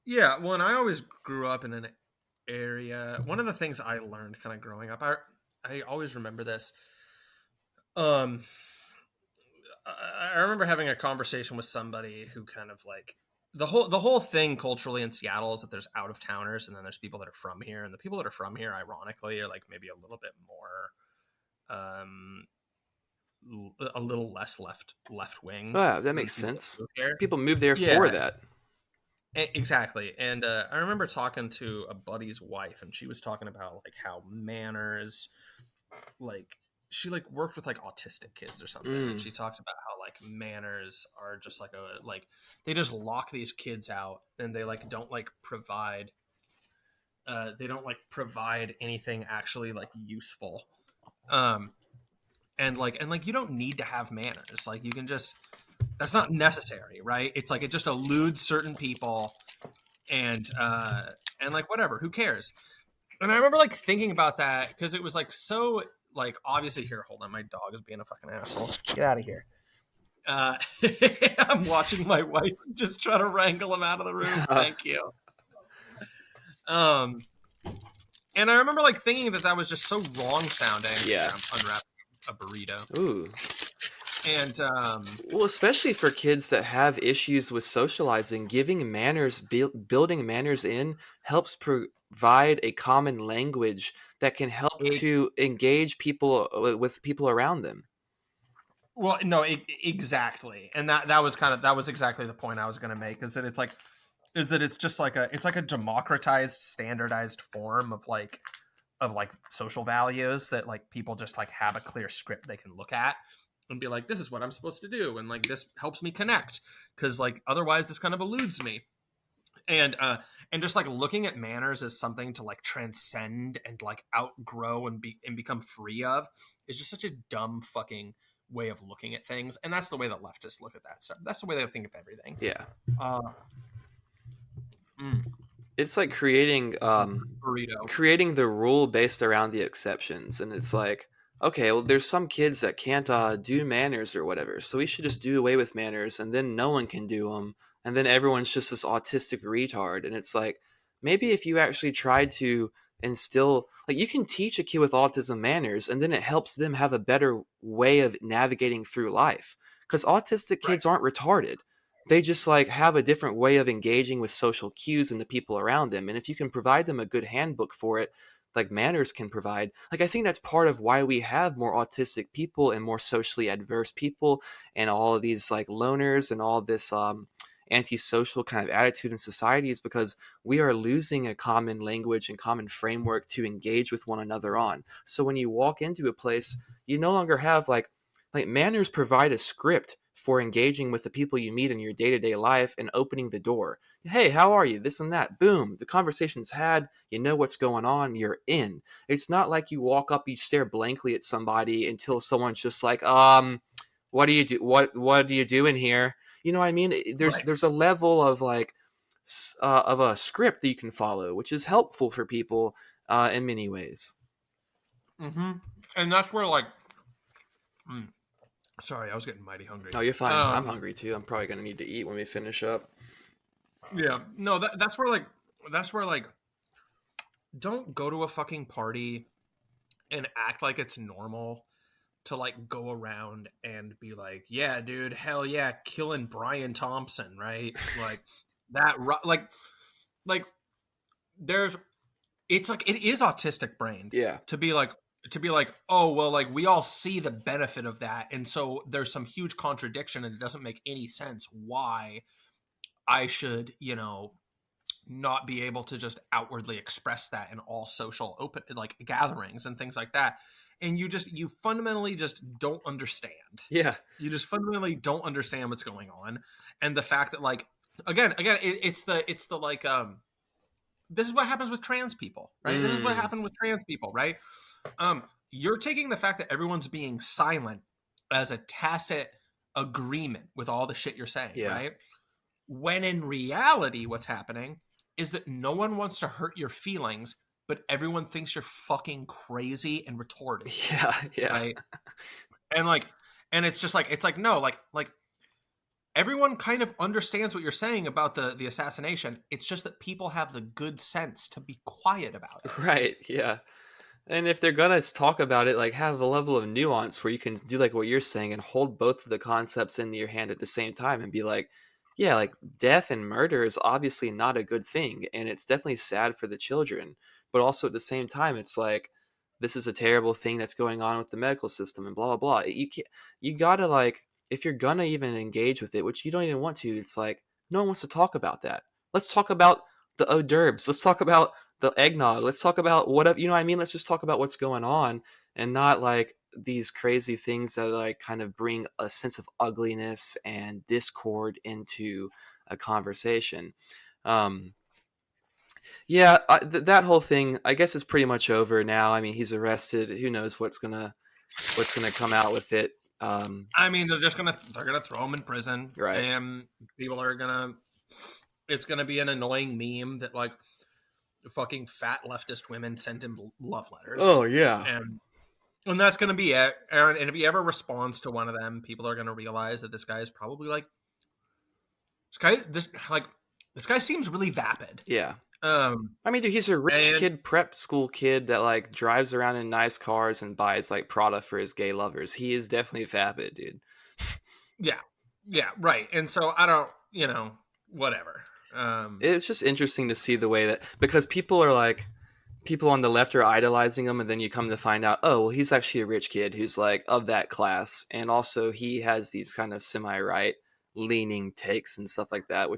Yeah, well, and I always grew up in an area. One of the things I learned kind of growing up, I always remember this. Um, I remember having a conversation with somebody who kind of like the whole thing culturally in Seattle is that there's out of towners and then there's people that are from here, and the people that are from here, ironically, are like maybe a little bit more, a little less left wing Oh, yeah, that than makes the people that sense. move here. People move there Yeah, for that. exactly. And I remember talking to a buddy's wife, and she was talking about like how manners, like she like worked with like autistic kids or something, and Mm. she talked about how like manners are just like a like they just lock these kids out, and they like don't like provide they don't like provide anything actually like useful. Um, and you don't need to have manners. Like you can just that's not necessary, right? It's like it just eludes certain people, and like whatever, who cares? And I remember like thinking about that because it was like so like obviously here. Hold on, my dog is being a fucking asshole. Get out of here. Uh, I'm watching my wife just try to wrangle him out of the room. Thank you. Um, and I remember like thinking that was just so wrong sounding. Yeah. Here, I'm unwrapping a burrito. Ooh. And Well, especially for kids that have issues with socializing, giving manners, building manners in helps provide a common language that can help it, to engage people with people around them. well, no, exactly, and that was exactly the point I was going to make. Is that it's just like it's like a democratized, standardized form of like social values that like people just like have a clear script they can look at and be like, this is what I'm supposed to do, and like this helps me connect because like otherwise this kind of eludes me. And just like looking at manners as something to like transcend and like outgrow and become free of is just such a dumb fucking way of looking at things, and that's the way that leftists look at that stuff. That's the way they think of everything. Yeah. uh mm, It's like creating Burrito. creating the rule based around the exceptions, and it's like, okay, well there's some kids that can't do manners or whatever, so we should just do away with manners, and then no one can do them, and then everyone's just this autistic retard. And it's like, maybe if you actually tried to instill, like, you can teach a kid with autism manners, and then it helps them have a better way of navigating through life, because autistic Right. kids aren't retarded. They just like have a different way of engaging with social cues and the people around them. And if you can provide them a good handbook for it, like manners can provide, like I think that's part of why we have more autistic people and more socially adverse people and all of these like loners and all this antisocial kind of attitude in society, is because we are losing a common language and common framework to engage with one another on. So when you walk into a place, you no longer have like manners provide a script for engaging with the people you meet in your day-to-day life and opening the door. Hey, how are you? This and that. Boom. The conversation's had. You know what's going on. You're in. It's not like you walk up, you stare blankly at somebody until someone's just like, what do you do? What are you doing here? You know what I mean? Right. There's a level of like of a script that you can follow, which is helpful for people in many ways. Mm-hmm. And that's where like sorry, I was getting mighty hungry. Oh, you're fine. I'm hungry too. I'm probably gonna need to eat when we finish up. Yeah, no, that's where like don't go to a fucking party and act like it's normal to like go around and be like, yeah, dude, hell yeah, killing Brian Thompson, right? Like that, like there's it's like it is autistic brain Yeah. to be like oh well, like we all see the benefit of that, and so there's some huge contradiction and it doesn't make any sense why I should, not be able to just outwardly express that in all social open like gatherings and things like that. And you fundamentally just don't understand. Yeah. You just fundamentally don't understand what's going on. And the fact that like again it's the like this is what happens with trans people, right? This is what happened with trans people, right? You're taking the fact that everyone's being silent as a tacit agreement with all the shit you're saying, Yeah. right? When in reality, what's happening is that no one wants to hurt your feelings, but everyone thinks you're fucking crazy and retarded. Yeah. Right? And it's just like, it's like, no, like everyone kind of understands what you're saying about the assassination. It's just that people have the good sense to be quiet about it. Right. Yeah. And if they're gonna talk about it, like have a level of nuance where you can do like what you're saying and hold both of the concepts in your hand at the same time and be like, yeah, like death and murder is obviously not a good thing, and it's definitely sad for the children. But also at the same time, it's like this is a terrible thing that's going on with the medical system and blah blah blah. You gotta like if you're gonna even engage with it, which you don't even want to, it's like no one wants to talk about that. Let's talk about the hors d'oeuvres. Let's talk about the eggnog. Let's talk about what you know what I mean. Let's just talk about what's going on and not like these crazy things that like kind of bring a sense of ugliness and discord into a conversation. Yeah, that whole thing, I guess, is pretty much over now. I mean, he's arrested. Who knows what's gonna come out with it? I mean, they're gonna throw him in prison, Right. and people are gonna. It's gonna be an annoying meme that like fucking fat leftist women send him love letters. Oh yeah, and that's gonna be it, Aaron. And if he ever responds to one of them, people are gonna realize that this guy is probably like this guy seems really vapid. Yeah. I mean, dude, he's a rich kid, prep school kid that like drives around in nice cars and buys like Prada for his gay lovers. He is definitely vapid, dude. Yeah, right. And so I don't, whatever. It's just interesting to see the way that because people on the left are idolizing him, and then you come to find out, oh, well, he's actually a rich kid who's like of that class, and also he has these kind of semi-right leaning takes and stuff like that,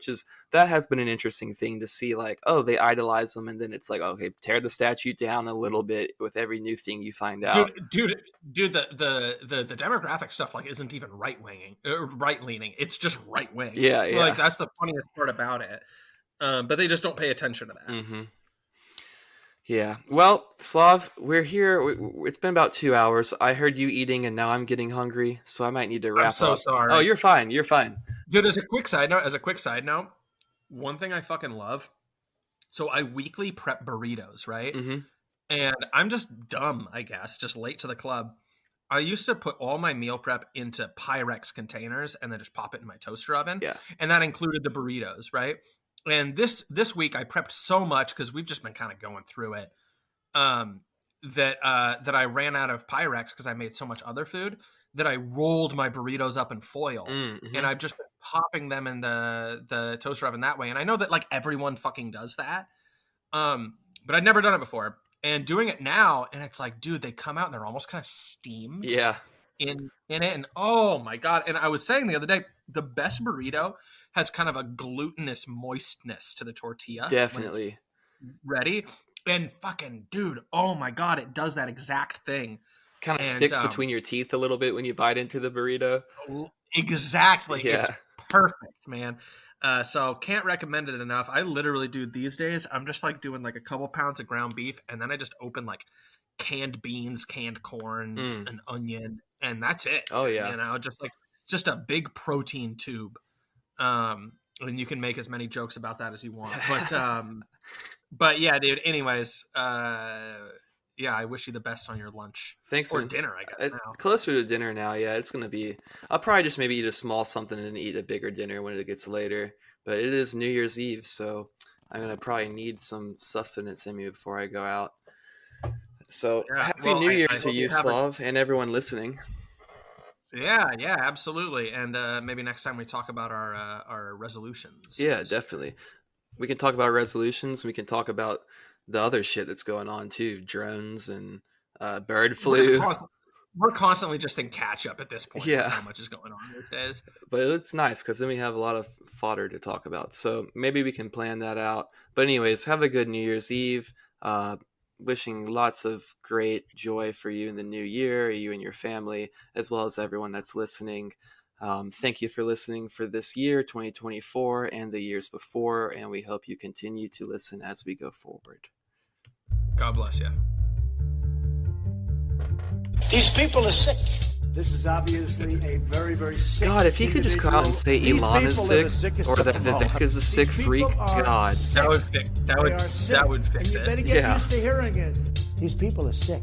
that has been an interesting thing to see. Like, oh, they idolize them, and then it's like, okay, tear the statue down a little bit with every new thing you find out. Dude, the demographic stuff like isn't even right leaning. It's just right wing. Yeah. Like that's the funniest part about it. But they just don't pay attention to that. Mm-hmm. Yeah. Well, Slav, we're here. It's been about 2 hours. I heard you eating, and now I'm getting hungry, so I might need to wrap up. I'm so sorry. Oh, you're fine. You're fine. Dude, as a quick side note, one thing I fucking love. So I weekly prep burritos, right? Mm-hmm. And I'm just dumb, I guess, just late to the club. I used to put all my meal prep into Pyrex containers and then just pop it in my toaster oven. Yeah. And that included the burritos, right? And this week I prepped so much because we've just been kind of going through it that I ran out of Pyrex because I made so much other food that I rolled my burritos up in foil. Mm-hmm. And I've just been popping them in the toaster oven that way. And I know that like everyone fucking does that. But I'd never done it before. And doing it now, and it's like, dude, they come out and they're almost kind of steamed. Yeah. In it, and oh my god! And I was saying the other day, the best burrito has kind of a glutinous moistness to the tortilla. Definitely. Ready and fucking dude, oh my god, it does that exact thing. Kind of sticks between your teeth a little bit when you bite into the burrito. Exactly. Yeah. It's perfect, man. So can't recommend it enough. I literally do these days. I'm just like doing like a couple pounds of ground beef, and then I just open like canned beans, canned corns, an onion, and that's it. Oh yeah. Just a big protein tube. And you can make as many jokes about that as you want. But yeah, dude. Anyways, yeah, I wish you the best on your lunch. Thanks, or man. dinner. I guess it's now. Closer to dinner now. Yeah, it's gonna be. I'll probably just maybe eat a small something and eat a bigger dinner when it gets later. But it is New Year's Eve, so I'm gonna probably need some sustenance in me before I go out. So happy New Year to you, Slav, and everyone listening. Yeah, absolutely. And maybe next time we talk about our resolutions. Yeah, definitely. We can talk about resolutions. We can talk about the other shit that's going on too, drones and bird We're, just flu. we're constantly just in catch up at this point with Yeah. how much is going on these days. But it's nice because then we have a lot of fodder to talk about. So maybe we can plan that out. But anyways, have a good New Year's Eve. Wishing lots of great joy for you in the new year, you and your family, as well as everyone that's listening. Thank you for listening for this year, 2024, and the years before, and we hope you continue to listen as we go forward. God bless you. These people are sick. This is obviously a very, very sick God, if he could just come out and say individual. Elon is These sick, people are the or that sickest of them all. Vivek is a sick These freak, people are God. sick. That would fix They are sick, that would fix and you it. better get Yeah. used to hearing it. These people are sick.